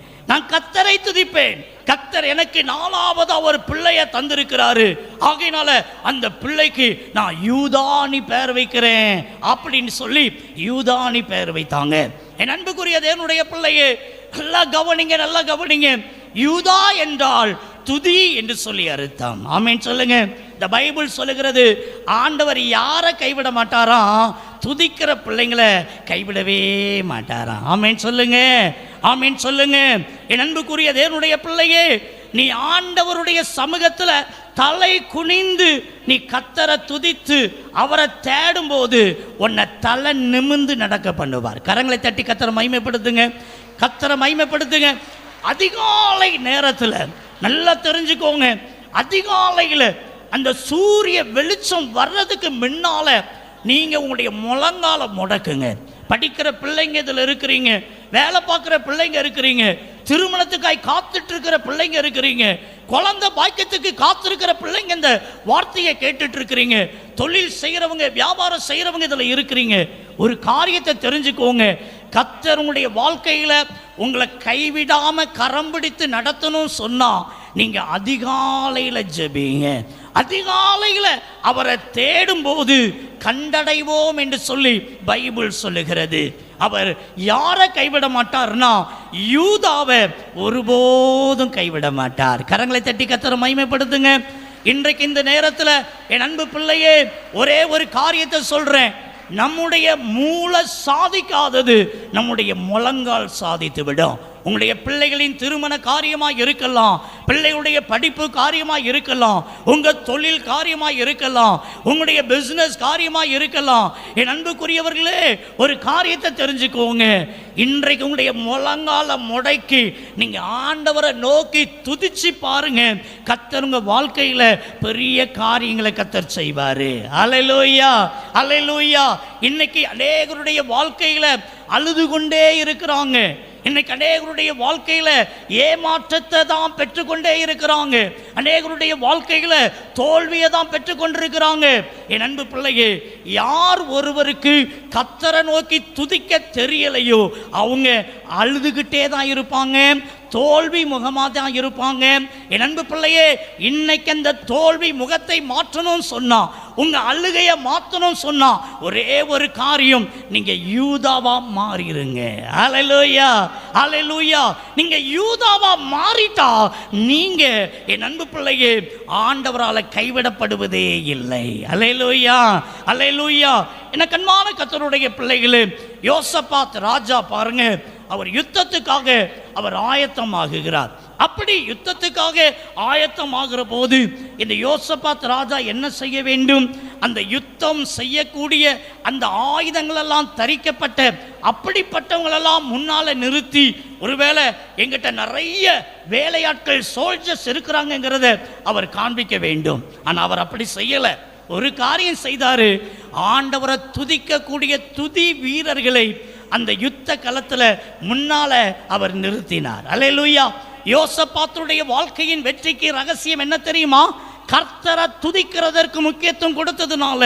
கர்த்தர் எனக்கு 4வதா ஒரு பிள்ளைய தந்திருக்கிறாரு. ஆகையினால அந்த பிள்ளைக்கு நான் யூதானி பெயர் வைக்கிறேன் அப்படின்னு சொல்லி யூதானி பெயர் வைத்தாங்க. என் அன்புக்குரிய தேவனுடைய பிள்ளையே, நல்லா கவனிங்க. யூதா என்றால் துதி என்று சொல்லி அர்த்தம். ஆமென் சொல்லுங்க. இந்த பைபிள் சொல்லுகிறது, ஆண்டவர் யாரை கைவிட மாட்டாராம்? துதிக்கிற பிள்ளைங்களை கைவிடவே மாட்டாராம். ஆமென் சொல்லுங்க. என் அன்புக்குரிய தேவனுடைய பிள்ளையே, நீ ஆண்டவருடைய சமூகத்துல தலை குனிந்து நீ கர்த்தரை துதித்து அவரை தேடும் போது உன்னை தலை நிமிர்ந்து நடக்க பண்ணுவார். கரங்களை தட்டி கர்த்தரை மகிமைப்படுத்துங்க. அதிகாலை நேரத்தில் நல்லா தெரிஞ்சுக்கோங்க, அதிகாலையில் அந்த சூரிய வெளிச்சம் வர்றதுக்கு முன்னால நீங்க உங்களுடைய முழங்கால முடக்குங்க. படிக்கிற பிள்ளைங்க இதில் இருக்கிறீங்க, வேலை பார்க்குற பிள்ளைங்க இருக்கிறீங்க, திருமணத்துக்காய் காத்துட்டு இருக்கிற பிள்ளைங்க இருக்கிறீங்க, குழந்தை பாக்கியத்துக்கு காத்திருக்கிற பிள்ளைங்க இந்த வார்த்தையை கேட்டுட்டு இருக்கிறீங்க, தொழில் செய்கிறவங்க, வியாபாரம் செய்கிறவங்க இதில் இருக்கிறீங்க. ஒரு காரியத்தை தெரிஞ்சுக்கோங்க, கர்த்தர் உங்களுடைய வாழ்க்கையில் உங்களை கைவிடாம கரம் பிடித்து நடத்தணும்னு சொன்னா நீங்க அதிகாலையில் ஜெபிங்க. அதிகாலையில் அவரை தேடும் போது கண்டடைவோம் என்று சொல்லி பைபிள் சொல்லுகிறது. அவர் யாரை கைவிட மாட்டார்னா யூதாவை ஒருபோதும் கைவிட மாட்டார். கரங்களை தட்டி கர்த்தரை மகிமைப்படுத்துங்க. இன்றைக்கு இந்த நேரத்தில் என் அன்பு பிள்ளையே, ஒரே ஒரு காரியத்தை சொல்றேன், நம்முடைய மூளை சாதிக்காதது நம்முடைய முழங்கால் சாதித்து விடும். உங்களுடைய பிள்ளைகளின் திருமண காரியமாக இருக்கலாம், பிள்ளைகளுடைய படிப்பு காரியமாக இருக்கலாம், உங்கள் தொழில் காரியமாக இருக்கலாம், உங்களுடைய பிஸ்னஸ் காரியமாக இருக்கலாம். என் அன்புக்குரியவர்களே, ஒரு காரியத்தை தெரிஞ்சுக்கோங்க. இன்றைக்கு உங்களுடைய முழங்கால முடக்கி நீங்கள் ஆண்டவரை நோக்கி துதிச்சு பாருங்க. கர்த்தர் உங்க வாழ்க்கையில் பெரிய காரியங்களை கர்த்தர் செய்வார். அல்லேலூயா, அல்லேலூயா. இன்னைக்கு அநேகருடைய வாழ்க்கையில் அழுது கொண்டே இருக்கிறாங்க. இன்னைக்கு அநேகருடைய வாழ்க்கையில் ஏமாற்றத்தை தான் பெற்றுக்கொண்டே இருக்கிறாங்க. அநேகருடைய வாழ்க்கையில் தோல்வியை தான் பெற்றுக்கொண்டிருக்கிறாங்க. என் அன்பு பிள்ளையே, யார் ஒருவருக்கு கர்த்தரை நோக்கி துதிக்க தெரியலையோ அவங்க அழுதுகிட்டே தான் இருப்பாங்க, தோல்வி முகமாக தான் இருப்பாங்க. என் அன்பு பிள்ளையே, இன்னைக்கு அந்த தோல்வி முகத்தை மாற்றணும்னு சொன்னா, உங்க அழுகையை மாற்றணும் சொன்னா ஒரே ஒரு காரியம், நீங்க யூதாவா மாறிடுங்க. அல்லேலூயா, அல்லேலூயா. நீங்க யூதாவா மாறிட்டா நீங்க என் அன்பு பிள்ளையே ஆண்டவரால் கைவிடப்படுவதே இல்லை. அல்லேலூயா, அல்லேலூயா. என்ன கண்மான கர்த்தருடைய பிள்ளைகளே, யோசபாத் ராஜா பாருங்க, அவர் யுத்தத்துக்காக அவர் ஆயத்தமாகுகிறார். அப்படி யுத்தத்துக்காக ஆயத்தமாகிற போது இந்த யோசபாத் ராஜா என்ன செய்ய வேண்டும்? அந்த யுத்தம் செய்யக்கூடிய அந்த ஆயுதங்களெல்லாம் தரிக்கப்பட்ட அப்படிப்பட்டவங்களெல்லாம் முன்னால நிறுத்தி, ஒருவேளை எங்கிட்ட நிறைய வேலையாட்கள் சோல்ஜர்ஸ் இருக்கிறாங்கிறத அவர் காண்பிக்க வேண்டும். ஆனால் அவர் அப்படி செய்யலை. ஒரு காரியம் செய்தாரு, ஆண்டவரை துதிக்கக்கூடிய துதி வீரர்களை அந்த யுத்த களத்தில் முன்னால அவர் நிறுத்தினார். அல்லேலூயா. யோசபாத்துடைய வாழ்க்கையின் வெற்றிக்கு ரகசியம் என்ன தெரியுமா? கர்த்தரை துதிக்கிறதற்கு முக்கியத்துவம் கொடுத்ததுனால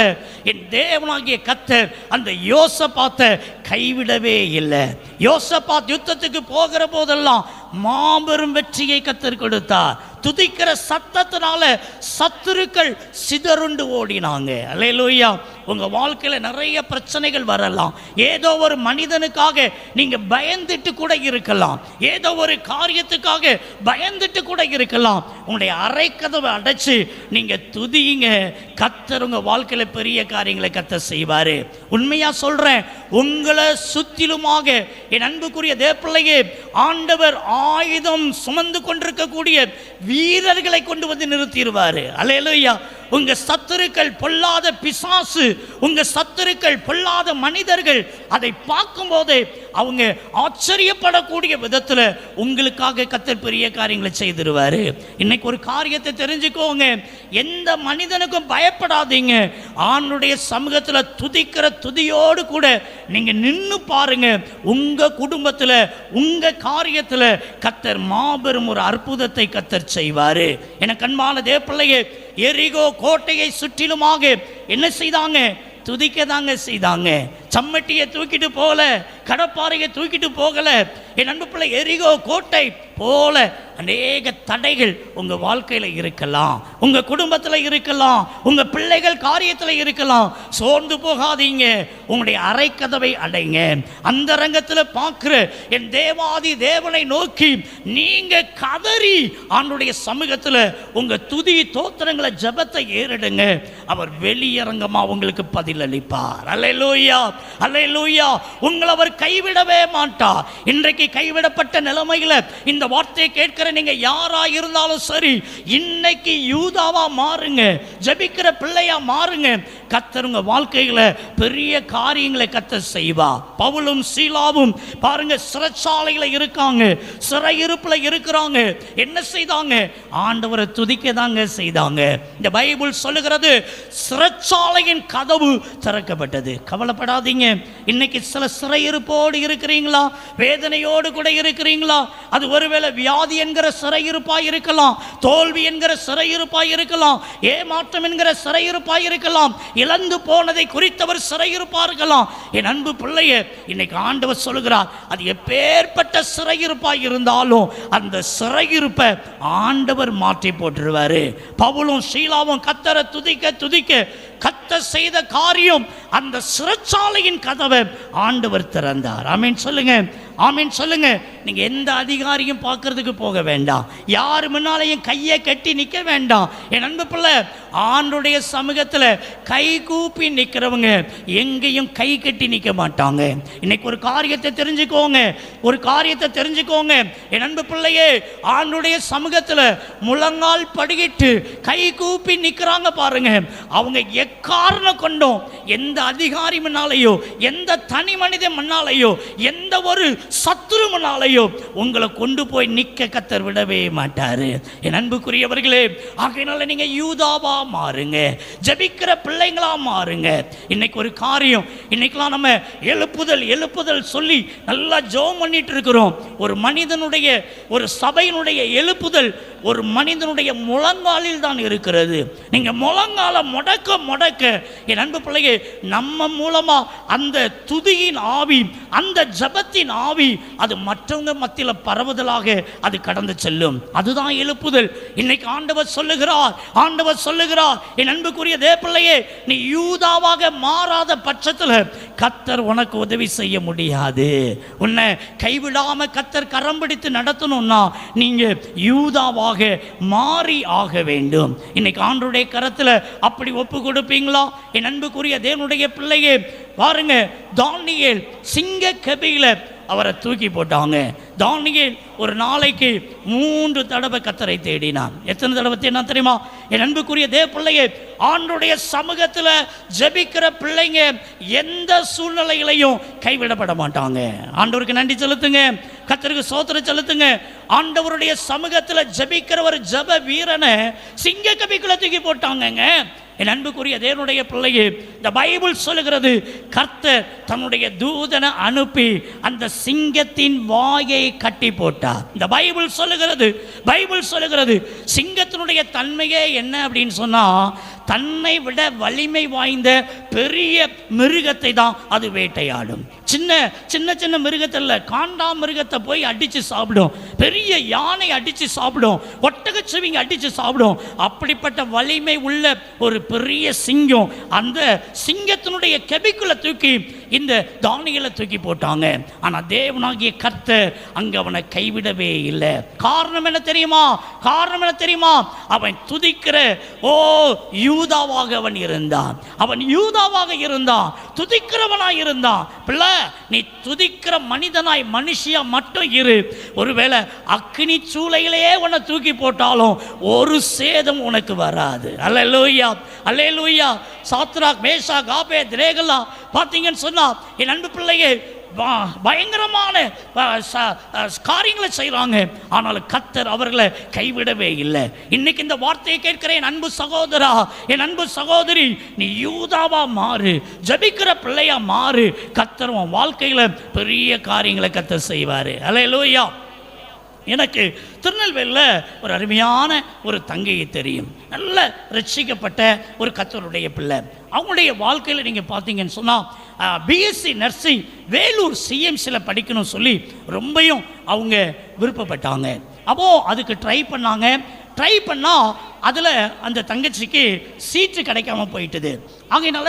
என் தேவனாகிய கர்த்தர் அந்த யோசபாத்தை கைவிடவே இல்லை. யோசபாத் யுத்தத்துக்கு போகிற போதெல்லாம் மாபெரும் வெற்றியை கர்த்தர் கொடுத்தார். துதிக்கிற சத்தத்தினால சத்துருக்கள் சிதறுண்டு ஓடினாங்க. அல்லேலூயா. உங்க வாழ்க்கையில நிறைய பிரச்சனைகள் வரலாம். ஏதோ ஒரு மனிதனுக்காக நீங்க பயந்துட்டு கூட இருக்கலாம், ஏதோ ஒரு காரியத்துக்காக பயந்துட்டு கூட இருக்கலாம். உங்களுடைய அறைக்கதவை அடைச்சு நீங்க துதியுங்க, கர்த்தர் உங்க வாழ்க்கையில பெரிய காரியங்களை கர்த்தர் செய்வாரு. உண்மையா சொல்றேன், உங்களை சுத்திலுமாக என் அன்புக்குரிய தேவப்பிள்ளையே, ஆண்டவர் ஆயுதம் சுமந்து கொண்டிருக்கக்கூடிய வீரர்களை கொண்டு வந்து நிறுத்திடுவாரு. அல்லேலூயா. உங்க சத்துருக்கள் பொல்லாத பிசாசு, உங்க சத்துருக்கள் பொல்லாத மனிதர்கள் அதை பார்க்கும் போதே அவங்க ஆச்சரியப்படக்கூடிய விதத்தில் உங்களுக்காக கர்த்தர் பெரிய காரியங்களை செய்திருவாரு. இன்னைக்கு ஒரு காரியத்தை தெரிஞ்சுக்கோங்க, எந்த மனிதனுக்கும் பயப்படாதீங்க. ஆண்டுடைய சமூகத்தில் துதிக்கிற துதியோடு கூட நீங்க நின்று பாருங்க, உங்க குடும்பத்தில் உங்க காரியத்தில் கர்த்தர் மாபெரும் ஒரு அற்புதத்தை கர்த்தர் செய்வாரு. எனக்கு அன்பான தேவப்பிள்ளையே, எரிகோ கோட்டையை சுற்றிலுமாக என்ன செய்தாங்க? துதிக்க தாங்க செய்தாங்க. சம்மட்டியை தூக்கிட்டு போகல, கடப்பாறையை தூக்கிட்டு போகல. என் அன்பு பிள்ளை, எரிகோ கோட்டை போல அநேக தடைகள் உங்க வாழ்க்கையில இருக்கலாம், உங்க குடும்பத்தில் இருக்கலாம், உங்க பிள்ளைகள் காரியத்தில் இருக்கலாம். சோர்ந்து போகாதீங்க, உங்களுடைய அறைக்கதவை அடைங்க. அந்த ரங்கத்தில் பார்க்கிற என் தேவாதி தேவனை நோக்கி நீங்க கதறி ஆண்டுடைய சமூகத்தில் உங்க துதி தோத்திரங்களை ஜபத்தை ஏறிடுங்க. அவர் வெளியரங்கமா உங்களுக்கு பதில் அளிப்பார். அல்லேலூயா, அல்லேலூயா. உங்களை அவர் கைவிடவே மாட்டார். இன்றைக்கு கைவிடப்பட்ட நிலைமையில இந்த வார்த்தையை கேட்கிற நீங்க யாரா இருந்தாலும் சரி, இன்னைக்கு யூதாவா மாறுங்க, ஜெபிக்கிற பிள்ளையா மாறுங்க. கர்த்தர் உங்க வாழ்க்கையில பெரிய காரியங்களை கர்த்தர் செய்வா. பவுலும் சீலாவும் பாருங்க, சிறைச்சாலையில இருக்காங்க, சிறையிருப்புல இருக்கிறாங்க. என்ன செய்தாங்க? ஆண்டவரை துதிக்க தாங்க செய்தாங்க. இந்த பைபிள் சொல்லுகிறது, சிறைச்சாலையின் கதவு திறக்கப்பட்டது. கவலைப்படாதீங்க. இன்னைக்கு சில சிறையிருப்போடு இருக்கிறீங்களா? வேதனையோடு கூட இருக்கிறீங்களா? அது ஒருவேளை வியாதி என்கிற சிறையிருப்பாய் இருக்கலாம், தோல்வி என்கிற சிறையிருப்பாய் இருக்கலாம், ஏமாற்றம் என்கிற சிறையிருப்பாய் இருக்கலாம், இழந்து போனதை குறித்தவர் சிறையிருப்பா இருக்கலாம். என் அன்பு பிள்ளையே, இன்னைக்கு ஆண்டவர் சொல்லுகிறார், அது எப்பேற்பட்ட சிறையிருப்பாய் இருந்தாலும் அந்த சிறையிருப்பை ஆண்டவர் மாற்றி போட்டுருவாரு. பவுலும் சீலாவும் கர்த்தரை துதிக்க துதிக்க கர்த்தர் செய்த காரியம், அந்த சிறைச்சாலையின் கதவை ஆண்டவர் திறந்தார். ஆமென் சொல்லுங்க. ஆமீன் சொல்லுங்க. நீங்க எந்த அதிகாரியும் பார்க்கறதுக்கு போக வேண்டாம், யாரு முன்னாலையும் கையை கட்டி நிற்க வேண்டாம். என் அன்பு பிள்ளை, ஆண்டுடைய சமூகத்தில் கை கூப்பி நிற்கிறவங்க எங்கேயும் கை கட்டி நிற்க மாட்டாங்க. இன்னைக்கு ஒரு காரியத்தை தெரிஞ்சுக்கோங்க, ஒரு காரியத்தை தெரிஞ்சுக்கோங்க என் அன்பு பிள்ளையே. ஆண்டுடைய சமூகத்தில் முழங்கால் படிக்கிட்டு கை கூப்பி நிற்கிறாங்க பாருங்க, அவங்க எக்காரணம் கொண்டும் எந்த அதிகாரி முன்னாலேயோ, எந்த தனி மனித முன்னாலேயோ, எந்த ஒரு சத்துரு முன்னாலேயோ உங்களை கொண்டு போய் நிற்க கர்த்தர் விடவே மாட்டாரு. என் அன்புக்குரியவர்களே, ஆகையினால நீங்க யூதாவா மாறுங்க, ஜெபிக்கிற பிள்ளைங்களா மாறுங்க. இன்னைக்கு ஒரு காரியம், இன்னைக்கெல்லாம் நம்ம எழுப்புதல் சொல்லி நல்லா ஜெபம் பண்ணிட்டு இருக்கிறோம். ஒரு மனிதனுடைய, ஒரு சபையினுடைய எழுப்புதல் ஒரு மனிதனுடைய முழங்காலில் தான் இருக்கிறது. நீங்க முழங்கால முடக்க என் அன்பு பிள்ளையே, நம்ம மூலமா அந்த துதியின் ஆவி, அந்த ஜபத்தின் ஆவி அது மற்றவங்க மத்தியில் பரவுதலாக அது கடந்து செல்லும். அதுதான் எழுப்புதல். இன்னைக்கு ஆண்டவர் சொல்லுகிறார், என் அன்புக்குரிய தேவப்பிள்ளையே, நீ யூதாவாக மாறாத பட்சத்தில் கர்த்தர் உனக்கு உதவி செய்ய முடியாது. உன்னை கைவிடாம கர்த்தர் கரம் பிடித்து நடத்தணும்னா நீங்க யூதாவாக மாறி ஆக வேண்டும். இன்னைக்கு ஆண்டவருடைய கரத்தில் அப்படி ஒப்பு கொடுப்பீங்களா? என் அன்புக்குரிய தேவனுடைய பிள்ளையே, பாருங்க, தானியேல் சிங்க கபியில அவரை தூக்கி போட்டாங்க. தானியேல் ஒரு நாளைக்கு 3 தடவை கர்த்தரை தேடினான். எத்தனை தடவை தேடினா தெரியுமா? என் அன்புக்குரிய தேவ பிள்ளையே, ஆண்டவருடைய சமூகத்தில் ஜெபிக்கிற பிள்ளைங்க எந்த சூழ்நிலைகளையும் கைவிடப்பட மாட்டாங்க. ஆண்டவருக்கு நன்றி செலுத்துங்க, கர்த்தருக்கு ஸ்தோத்திரம் செலுத்துங்க. ஆண்டவருடைய சமூகத்தில் ஜெபிக்கிற ஒரு ஜெப வீரனை சிங்க கபிக்குள்ள தூக்கி போட்டாங்க. என் அன்புக்குரிய தேவனுடைய பிள்ளையே, இந்த பைபிள் சொல்லுகிறது, கர்த்தர் தன்னுடைய தூதனை அனுப்பி அந்த சிங்கத்தின் வாயை கட்டி போட்டார். இந்த பைபிள் சொல்லுகிறது சிங்கத்தினுடைய தன்மையே என்ன அப்படின்னு சொன்னா, தன்னை விட வலிமை வாய்ந்த பெரிய மிருகத்தை தான் அது வேட்டையாடும். சின்ன மிருகத்தில் காண்டா மிருகத்தை போய் அடித்து சாப்பிடும், பெரிய யானை அடித்து சாப்பிடும், ஒட்டகச்சிவிங்க அடித்து சாப்பிடும். அப்படிப்பட்ட வலிமை உள்ள ஒரு பெரிய சிங்கம், அந்த சிங்கத்தினுடைய கெபிக்குள்ள தூக்கி இந்த தானியேலை தூக்கி போட்டாங்க. ஆனால் தேவனாகிய கர்த்தர் அங்கே அவனை கைவிடவே இல்லை. காரணம் என்ன தெரியுமா? அவன் துதிக்கிற யூதாவாக அவன் யூதாவாக இருந்தான், துதிக்கிறவனாய் இருந்தான். பிள்ளை, நீ துதிக்கிற மனிதனாய் மனுஷியா மட்டும் இரு. ஒருவேளை அக்கினி சூளையிலேயே உன்னை தூக்கி போட்டாலும் ஒரு சேதம் உனக்கு வராது. அல்லேலூயா, அல்லேலூயா. சாத்ராக், மேஷாக், ஆபேத்நேகோ பார்த்தீங்கன்னு சொன்னா, என் அன்பு பிள்ளையே, பயங்கரமான காரியங்களை செய்கிறாங்க, ஆனாலும் கர்த்தர் அவர்களை கைவிடவே இல்லை. இன்னைக்கு இந்த வார்த்தையை கேட்கிற என் அன்பு சகோதரா, என் அன்பு சகோதரி, நீ யூதாவா மாறு, ஜெபிக்கிற பிள்ளையா மாறு. கர்த்தர் உன் வாழ்க்கையில பெரிய காரியங்களை கர்த்தர் செய்வாரு. அல்லேலூயா. எனக்கு திருநெல்வேலியில் ஒரு அருமையான ஒரு தங்கையை தெரியும், நல்ல ரட்சிக்கப்பட்ட ஒரு கர்த்தருடைய பிள்ளை. அவங்களுடைய வாழ்க்கையில் நீங்கள் பார்த்தீங்கன்னு சொன்னால், பிஎஸ்சி நர்சிங் வேலூர் சிஎம்சியில் படிக்கணும்னு சொல்லி ரொம்பவும் அவங்க விருப்பப்பட்டாங்க. அப்போது அதுக்கு ட்ரை பண்ணால் அதில் அந்த தங்கச்சிக்கு சீட்டு கிடைக்காம போயிட்டுது. ஆகையினால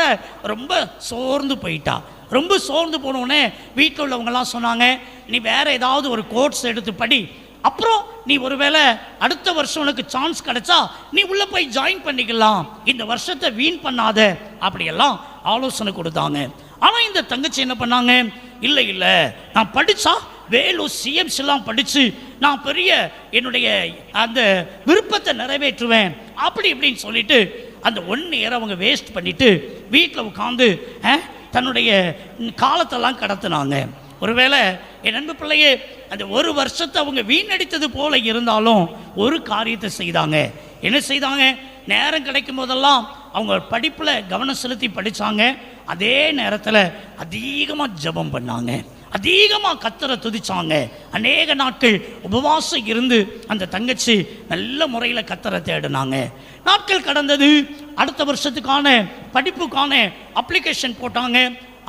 ரொம்ப சோர்ந்து போயிட்டா. ரொம்ப சோர்ந்து போனோடனே வீட்டில் உள்ளவங்கெல்லாம் சொன்னாங்க, நீ வேறு ஏதாவது ஒரு கோர்ஸ் எடுத்து படி, அப்புறம் நீ ஒருவேளை அடுத்த வருஷம் உனக்கு சான்ஸ் கிடைச்சா நீ உள்ளே போய் ஜாயின் பண்ணிக்கலாம், இந்த வருஷத்தை வீண் பண்ணாத, அப்படியெல்லாம் ஆலோசனை கொடுத்தாங்க. ஆனால் இந்த தங்கச்சி என்ன பண்ணாங்க, இல்லை நான் படித்தா வேலூர் சிஎம்சிலாம் படித்து நான் பெரிய என்னுடைய அந்த விருப்பத்தை நிறைவேற்றுவேன் அப்படி இப்படின்னு சொல்லிட்டு அந்த 1 இயர் அவங்க வேஸ்ட் பண்ணிவிட்டு வீட்டில் உட்காந்து தன்னுடைய காலத்தெல்லாம் கடத்தினாங்க. ஒருவேளை என் அன்பு பிள்ளையே, அந்த 1 வருஷத்தை அவங்க வீணடித்தது போல இருந்தாலும் ஒரு காரியத்தை செய்தாங்க. என்ன செய்தாங்க? நேரம் கிடைக்கும் போதெல்லாம் அவங்க படிப்பில் கவனம் செலுத்தி படித்தாங்க. அதே நேரத்தில் அதிகமாக ஜெபம் பண்ணாங்க, அதிகமாக கர்த்தரை துதிச்சாங்க. அநேக நாட்கள் உபவாசம் இருந்து அந்த தங்கச்சி நல்ல முறையில் கர்த்தரை தேடினாங்க. நாட்கள் கடந்தது. அடுத்த வருஷத்துக்கான படிப்புக்கான அப்ளிகேஷன் போட்டாங்க.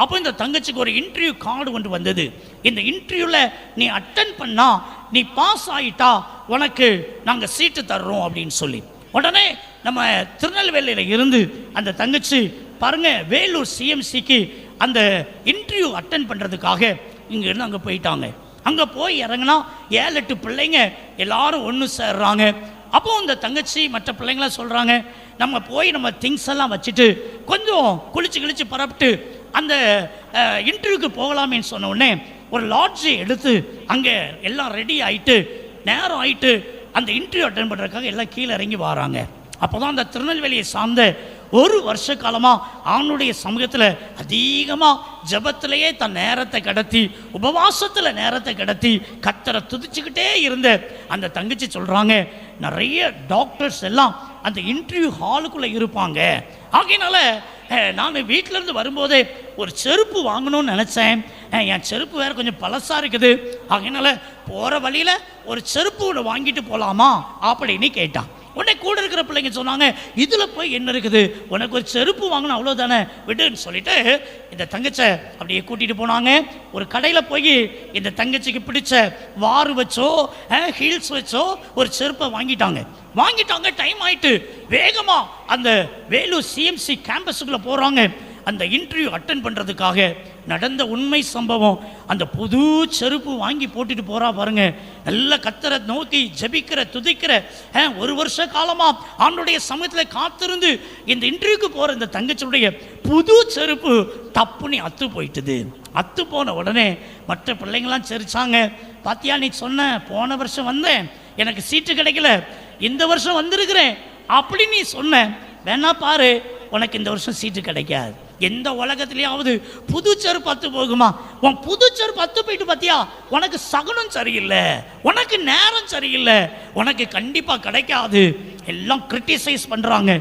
அப்போ இந்த தங்கச்சிக்கு ஒரு இன்டர்வியூ கார்டு ஒன்று வந்தது. இந்த இன்டர்வியூவில் நீ அட்டன் பண்ணால் நீ பாஸ் ஆகிட்டா உனக்கு நாங்கள் சீட்டு தர்றோம் அப்படின்னு சொல்லி, உடனே நம்ம திருநெல்வேலியில் இருந்து அந்த தங்கச்சி பாருங்க வேலூர் சிஎம்சிக்கு அந்த இன்டர்வியூ அட்டன் பண்ணுறதுக்காக இங்கேருந்து அங்கே போயிட்டாங்க. அங்கே போய் இறங்கினா 7-8 பிள்ளைங்க எல்லாரும் ஒன்று சேர்றாங்க. அப்போ அந்த தங்கச்சி மற்ற பிள்ளைங்களாம் சொல்கிறாங்க, நம்ம போய் நம்ம திங்ஸ் எல்லாம் வச்சுட்டு கொஞ்சம் குளிச்சு பரப்பிட்டு அந்த இன்டர்வியூக்கு போகலாமேன்னு சொன்ன உடனே ஒரு லாட்ஜை எடுத்து அங்கே எல்லாம் ரெடி ஆகிட்டு நேரம் ஆகிட்டு அந்த இன்டர்வியூ அட்டன் பண்ணுறதுக்காக எல்லாம் கீழே இறங்கி வராங்க. அப்போ தான் அந்த திருநெல்வேலியை சார்ந்த ஒரு வருஷ காலமாக அவனுடைய சமூகத்தில் அதிகமாக ஜபத்திலேயே தன் நேரத்தை கடத்தி உபவாசத்தில் நேரத்தை கடத்தி கத்தரை துதிச்சுக்கிட்டே இருந்த அந்த தங்கச்சி சொல்கிறாங்க, நிறைய டாக்டர்ஸ் எல்லாம் அந்த இன்டர்வியூ ஹாலுக்குள்ளே இருப்பாங்க. ஆகையினால நான் வீட்டிலேருந்து வரும்போதே ஒரு செருப்பு வாங்கணும்னு நினச்சேன். என் செருப்பு வேறு கொஞ்சம் பழசாக இருக்குது. ஆகையினால போகிற வழியில் ஒரு செருப்பு ஒன்று வாங்கிட்டு போகலாமா அப்படின்னு கேட்டான். உடனே கூட இருக்கிற பிள்ளைங்க சொன்னாங்க, இதில் போய் என்ன இருக்குது, உனக்கு ஒரு செருப்பு வாங்கணும் அவ்வளோதானே, விடுன்னு சொல்லிட்டு இந்த தங்கச்சை அப்படியே கூட்டிகிட்டு போனாங்க. ஒரு கடையில் போய் இந்த தங்கச்சிக்கு பிடிச்ச வாறு வச்சோ ஹீல்ஸ் வச்சோ ஒரு செருப்பை வாங்கிட்டாங்க. டைம் ஆயிட்டு வேகமாக அந்த வேலூர் சிஎம்சி கேம்பஸுக்குள்ளே போகிறாங்க. அந்த இன்டர்வியூ அட்டன் பண்ணுறதுக்காக நடந்த உண்மை சம்பவம். அந்த புது செருப்பு வாங்கி போட்டுட்டு போகிறா பாருங்க. நல்ல கத்தரை நோக்கி ஜபிக்கிற துதிக்கிற ஒரு வருஷ காலமாக அவனுடைய சமயத்தில் காத்திருந்து இந்த இன்டர்வியூக்கு போகிற இந்த தங்கச்சியுடைய புது செருப்பு தப்புன்னு அத்து போயிட்டுது. அத்து போன உடனே மற்ற பிள்ளைங்களாம் சிரிச்சாங்க, பாத்தியா நீ சொன்ன போன வருஷம் வந்தேன் எனக்கு சீட்டு கிடைக்கல, இந்த வருஷம் வந்திருக்கிறேன் அப்படி நீ சொன்ன, வேணா பாரு உனக்கு இந்த வருஷம் சீட்டு கிடைக்காது. எந்த உலகத்திலேயாவது புது செருப்பு அத்து போகுமா? உன் புது செருப்பு அத்து போயிட்டு பார்த்தியா, உனக்கு சகுனம் சரியில்லை, உனக்கு நேரம் சரியில்லை, உனக்கு கண்டிப்பாக கிடைக்காது. எல்லாம் கிரிட்டிசைஸ் பண்ணுறாங்க.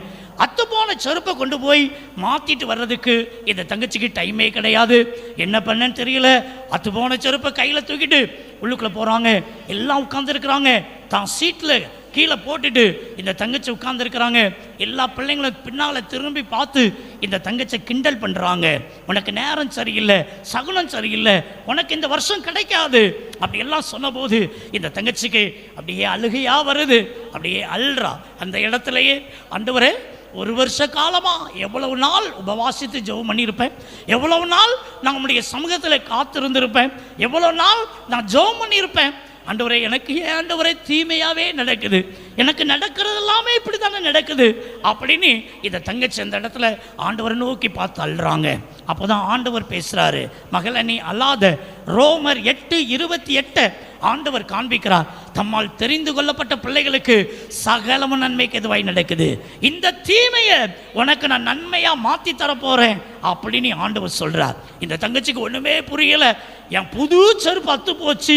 அத்து போன செருப்பை கொண்டு போய் மாற்றிட்டு வர்றதுக்கு இந்த தங்கச்சிக்கு டைமே கிடையாது. என்ன பண்ணன்னு தெரியல. அத்து போன செருப்பை கையில் தூக்கிட்டு உள்ளுக்குள்ளே போகிறாங்க. எல்லாம் உட்காந்துருக்குறாங்க. தான் சீட்டில் கீழே போட்டுட்டு இந்த தங்கச்சி உட்கார்ந்துருக்கிறாங்க. எல்லா பிள்ளைங்களும் பின்னால் திரும்பி பார்த்து இந்த தங்கச்சை கிண்டல் பண்ணுறாங்க. உனக்கு நேரம் சரியில்லை, சகுனம் சரியில்லை, உனக்கு இந்த வருஷம் கிடைக்காது அப்படி எல்லாம் சொன்னபோது இந்த தங்கச்சிக்கு அப்படியே அழுகையாக வருது. அப்படியே அழுறா. அந்த இடத்துலையே, ஆண்டவரே ஒரு வருஷ காலமாக எவ்வளவு நாள் உபவாசித்து ஜெபம் பண்ணியிருப்பேன், எவ்வளவு நாள் நான் உங்களுடைய சமூகத்தில் காத்திருந்திருப்பேன், எவ்வளவு நாள் நான் ஜெபம் பண்ணியிருப்பேன். ஆண்டவரே எனக்கு ஏன் ஆண்டவரே தீமையாகவே நடக்குது, எனக்கு நடக்கிறது எல்லாமே இப்படி தானே நடக்குது அப்படின்னு இந்த தங்கச்சி அந்த இடத்துல ஆண்டவரை நோக்கி பார்த்து அழுறாங்க. அப்போ தான் ஆண்டவர் பேசுகிறாரு, மகள நீ அல்லாத. ரோமர் 8:28 ஆண்டவர் காண்பிக்கிறார். தம்மால் தெரிந்து கொள்ளப்பட்ட பிள்ளைகளுக்கு சகலமும் நன்மைக்கு எதுவாய் நடக்குது, இந்த தீமையை உனக்கு நான் நன்மையா மாற்றி தரப்போறேன் அப்படின்னு ஆண்டவர் சொல்றார். இந்த தங்கச்சிக்கு ஒண்ணுமே புரியல. என் புது செருப்பு அத்து போச்சு,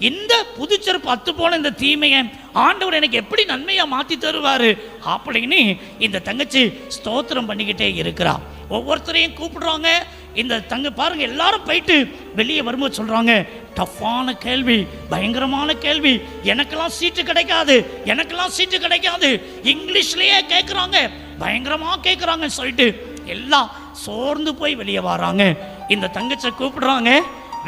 இந்த புது செருப்பு அத்து போன இந்த தீமையை ஆண்டவர் எனக்கு எப்படி நன்மையா மாற்றி தருவாரு அப்படின்னு இந்த தங்கச்சி ஸ்தோத்திரம் பண்ணிக்கிட்டே இருக்கிறா. ஒவ்வொருத்தரையும் கூப்பிடுறாங்க. இந்த தங்க பாருங்க, எல்லாரும் போயிட்டு வெளியே வரும்போது சொல்றாங்க, டஃப்பான கேள்வி, பயங்கரமான கேள்வி, எனக்கெல்லாம் சீட்டு கிடைக்காது, எனக்கெல்லாம் சீட்டு கிடைக்காது, இங்கிலீஷ்லயே கேட்குறாங்க, பயங்கரமா கேட்குறாங்கன்னு சொல்லிட்டு எல்லாம் சோர்ந்து போய் வெளியே வராங்க. இந்த தங்கச்சை கூப்பிடுறாங்க,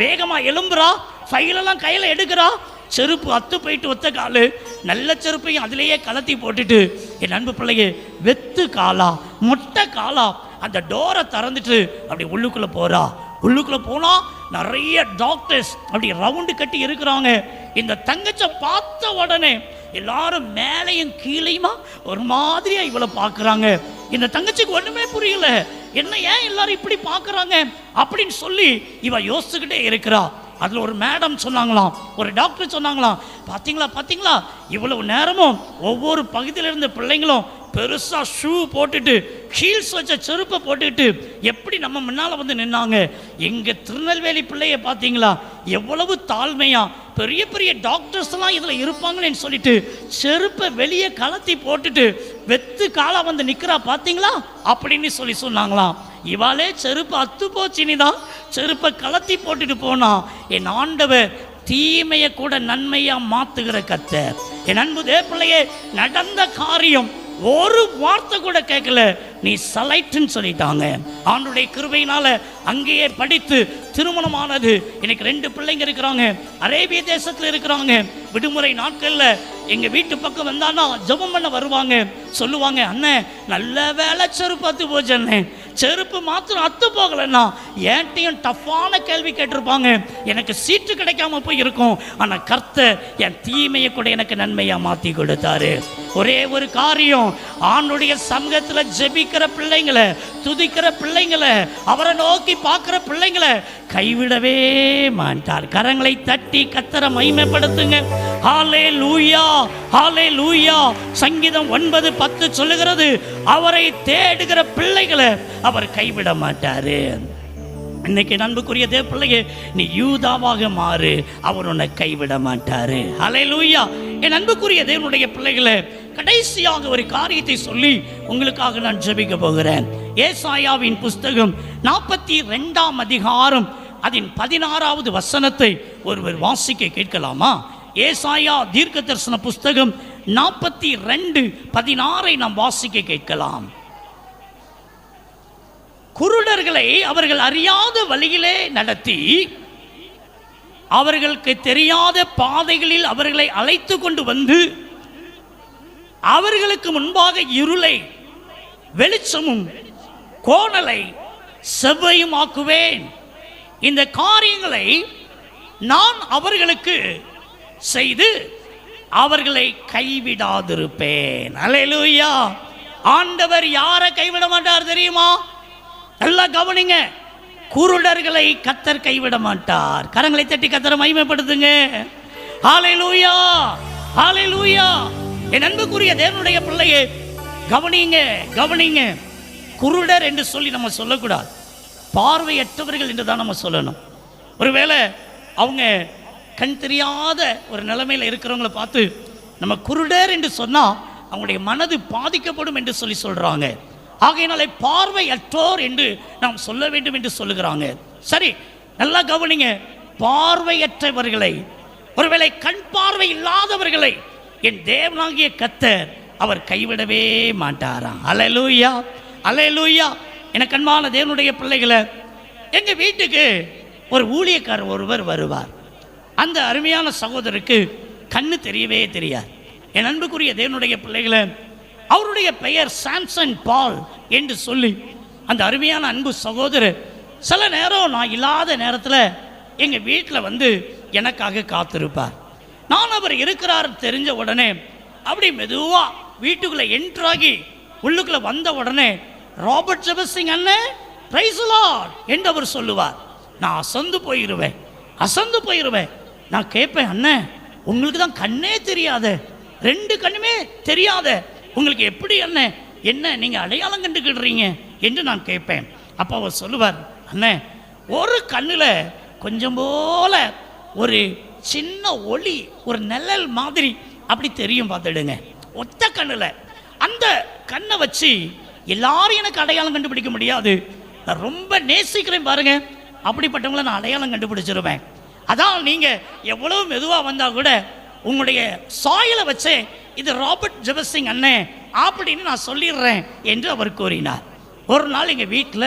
வேகமா எழும்புறா, ஃபைலெல்லாம் கையில் எடுக்கிறா. செருப்பு அத்து போயிட்டு ஒத்த காலு, நல்ல செருப்பையும் அதிலேயே கலத்தி போட்டுட்டு என் அன்பு பிள்ளைய வெத்து காலா மொட்டை காலா அந்த டோரை திறந்துட்டு அப்படி உள்ளுக்குள்ளே போகிறா. உள்ளுக்குள்ளே போனால் நிறைய டாக்டர்ஸ் அப்படி ரவுண்டு கட்டி இருக்கிறாங்க. இந்த தங்கச்சை பார்த்த உடனே எல்லாரும் மேலையும் கீழையுமா ஒரு மாதிரியா இவளை பார்க்குறாங்க. இந்த தங்கச்சிக்கு ஒன்றுமே புரியல, என்ன ஏன் எல்லாரும் இப்படி பார்க்குறாங்க அப்படின்னு சொல்லி இவ யோசிச்சுக்கிட்டே இருக்கிறா. அதில் ஒரு மேடம் சொன்னாங்களாம், ஒரு டாக்டர் சொன்னாங்களாம், பார்த்தீங்களா இவ்வளவு நேரமும் ஒவ்வொரு பகுதியில் இருந்த பிள்ளைங்களும் பெருசாக ஷூ போட்டுட்டு ஹீல்ஸ் வச்ச செருப்பை போட்டுக்கிட்டு எப்படி நம்ம முன்னால் வந்து நின்னாங்க. எங்கள் திருநெல்வேலி பிள்ளைய பார்த்தீங்களா எவ்வளவு தாழ்மையா, பெரிய பெரிய டாக்டர்ஸ்லாம் இதில் இருப்பாங்களேன்னு சொல்லிட்டு செருப்பை வெளியே கலத்தி போட்டுட்டு வெத்து காலா வந்து நிற்கிறா பார்த்தீங்களா அப்படின்னு சொன்னாங்களாம். இவாளே செருப்பு அத்து போச்சினிதான் செருப்பை கலத்தி போட்டுட்டு போனா. என் ஆண்டவர் தீமையை கூட நன்மையா மாத்துகிற கர்த்தர். என் அன்பு தேவப்பிள்ளையே, நடந்த காரியம் ஒரு வார்த்தை கூட கேட்கல, நீ சலைட்டுன்னு சொல்லிட்டாங்க. ஆண்டுடைய கிருபையினால அங்கேயே படித்து திருமணமானது. எனக்கு 2 பிள்ளைங்க இருக்கிறாங்க, அரேபிய தேசத்தில் இருக்கிறாங்க. விடுமுறை நாட்களில் எங்கள் வீட்டு பக்கம் வந்தானா ஜெபம் பண்ண வருவாங்க. சொல்லுவாங்க, அண்ணே நல்ல வேலை செருப்பு அத்து போச்சு, அண்ணே செருப்பு மாத்திரம் அத்து போகலன்னா என்கிட்டையும் டஃப்பான கேள்வி கேட்டிருப்பாங்க, எனக்கு சீட்டு கிடைக்காம போய் இருக்கும். ஆனால் கர்த்தர் என் தீமையை கூட எனக்கு நன்மையாக மாற்றி கொடுத்தாரு. ஒரே ஒரு காரியம், ஆண்டுடைய சமூகத்தில் ஜெபிக்கிற பிள்ளைங்களை, துதிக்கிற பிள்ளைங்களை, அவரை நோக்கி பார்க்கிற பிள்ளைங்களை கைவிடவே மாட்டார். கரங்களை தட்டி கர்த்தரை மகிமைப்படுத்துங்க. ஹல்லேலூயா, ஹல்லேலூயா. சங்கீதம் 9:10 சொல்லுகிறது, அவரை தேடுகிற பிள்ளைகளை அவர் கைவிட மாட்டாரு. இன்னைக்கு அன்புக்குரிய தேவ பிள்ளையே, நீ யூதாவாக மாறு, அவர் உன்னை கைவிட மாட்டாரு. ஹல்லேலூயா. என் அன்புக்குரிய தேவனுடைய பிள்ளைகளை, கடைசியாக ஒரு காரியத்தை சொல்லி உங்களுக்காக நான் ஜெபிக்க போகிறேன். ஏசாயாவின் புஸ்தகம் 42ஆம் அதிகாரம் அதன் 16வது வசனத்தை ஒருவர் வாசிக்க கேட்கலாமா? ஏசாயா தீர்க்க தரிசன புஸ்தகம் 42:16 நாம் வாசிக்க கேட்கலாம். குருடர்களை அவர்கள் அறியாத வழியிலே நடத்தி, அவர்களுக்கு தெரியாத பாதைகளில் அவர்களை அழைத்து கொண்டு வந்து, அவர்களுக்கு முன்பாக இருளை வெளிச்சமும் கோணலை செவ்வையும் ஆக்குவேன். இந்த காரியங்களை நான் அவர்களுக்கு செய்து அவர்களை கைவிடாதிருப்பேன். அல்லேலூயா. ஆண்டவர் யாரை கைவிட மாட்டார் தெரியுமா? நல்லா கவனிங்க. குருடர்களை கர்த்தர் கைவிட மாட்டார். கரங்களை தட்டி கர்த்தரை மகிமைப்படுத்துங்க. ஹல்லேலூயா, ஹல்லேலூயா. என் அன்புக்குரிய தேவனுடைய பிள்ளையே, கவனிங்க, கவனிங்க. குருடர் என்று சொல்லி நம்ம சொல்லக்கூடாது, பார்வையற்றவர்கள் என்று தான் நம்ம சொல்லணும். ஒருவேளை அவங்க கண் தெரியாத ஒரு நிலைமையில் இருக்கிறவங்களை பார்த்து நம்ம குருடர் என்று சொன்னால் அவங்களுடைய மனது பாதிக்கப்படும் என்று சொல்லி சொல்கிறாங்க. ஆகையினாலே பார்வையற்றோர் என்று நாம் சொல்ல வேண்டும் என்று சொல்லுகிறாங்க. சரி, நல்லா கவனிங்க. பார்வையற்றவர்களை, ஒருவேளை கண் பார்வை இல்லாதவர்களை என் தேவனாகிய கர்த்தர் அவர் கைவிடவே மாட்டாராம். அல்லேலூயா, அல்லேலூயா. எனக்கு அன்பான தேவனுடைய பிள்ளைகளை, எங்கள் வீட்டுக்கு ஒரு ஊழியக்காரர் ஒருவர் வருவார். அந்த அருமையான சகோதரருக்கு கண்ணு தெரியவே தெரியாது. என் அன்புக்குரிய தேவனுடைய பிள்ளைகளை, அவருடைய பெயர் சாம்சன் பால் என்று சொல்லி அந்த அருமையான அன்பு சகோதரர் சில நேரம் நான் இல்லாத நேரத்தில் எங்கள் வீட்டில் வந்து எனக்காக காத்திருப்பார். நான் அவர் இருக்கிறார் தெரிஞ்ச உடனே அப்படி மெதுவாக வீட்டுக்குள்ளே என்ட்ராகி உள்ளுக்குள்ளே வந்த உடனே, ராபர்ட் ஜெபசிங் அண்ணன் பிரைஸ் தி லார்ட் என்று அவர் சொல்லுவார். நான் அசந்து போயிடுவேன். நான் கேட்பேன், அண்ணன் உங்களுக்கு தான் கண்ணே தெரியாத, 2 கண்ணுமே தெரியாத, உங்களுக்கு எப்படி அண்ணன் என்ன நீங்கள் அடையாளம் கண்டுக்கிடுறீங்க என்று நான் கேட்பேன். அப்போ அவர் சொல்லுவார், அண்ணன் ஒரு கண்ணில் கொஞ்சம் போல ஒரு சின்ன ஒளி, ஒரு நிழல் மாதிரி அப்படி தெரியும் பார்த்துடுங்க, ஒத்த கண்ணில். அந்த கண்ணை வச்சு எல்லாரும் எனக்கு அடையாளம் கண்டுபிடிக்க முடியாது. நான் ரொம்ப நேசிக்கிறேன் பாருங்க, அப்படிப்பட்டவங்கள நான் அடையாளம் கண்டுபிடிச்சிருவேன். அதான் நீங்கள் எவ்வளோ மெதுவாக வந்தால் கூட உங்களுடைய சாயலை வச்சே இது ராபர்ட் ஜெபசிங் அண்ணன் அப்படின்னு நான் சொல்லிடுறேன் என்று அவர் கூறினார். ஒரு நாள் எங்கள் வீட்டில்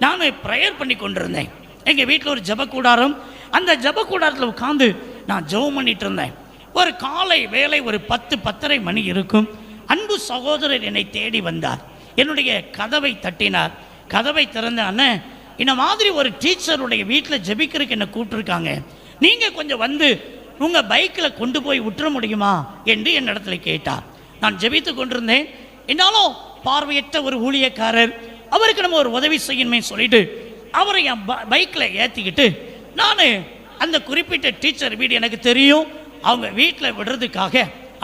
நான் ப்ரேயர் பண்ணி கொண்டிருந்தேன். எங்கள் வீட்டில் ஒரு ஜெப கூடாரம், அந்த ஜெப கூடாரத்தில் உட்காந்து நான் ஜெபம் பண்ணிட்டு இருந்தேன். ஒரு காலை வேலை ஒரு 10-10:30 மணி இருக்கும். அன்பு சகோதரர் என்னை தேடி வந்தார். என்னுடைய கதவை தட்டினார். கதவை திறந்த, அண்ணன் இந்த மாதிரி ஒரு டீச்சருடைய வீட்டில் ஜெபிக்கிறதுக்கு என்னை கூப்பிட்டுருக்காங்க, நீங்கள் கொஞ்சம் வந்து உங்கள் பைக்கில் கொண்டு போய் விட்டுற முடியுமா என்று என்னிடத்துல கேட்டார். நான் ஜெபித்து கொண்டிருந்தேன். என்னாலும் பார்வையற்ற ஒரு ஊழியக்காரர், அவருக்கு நம்ம ஒரு உதவி செய்யணுமே சொல்லிட்டு அவரை என் பைக்கில் ஏற்றிக்கிட்டு நான் அந்த குறிப்பிட்ட டீச்சர் வீடு எனக்கு தெரியும், அவங்க வீட்டில் விடுறதுக்காக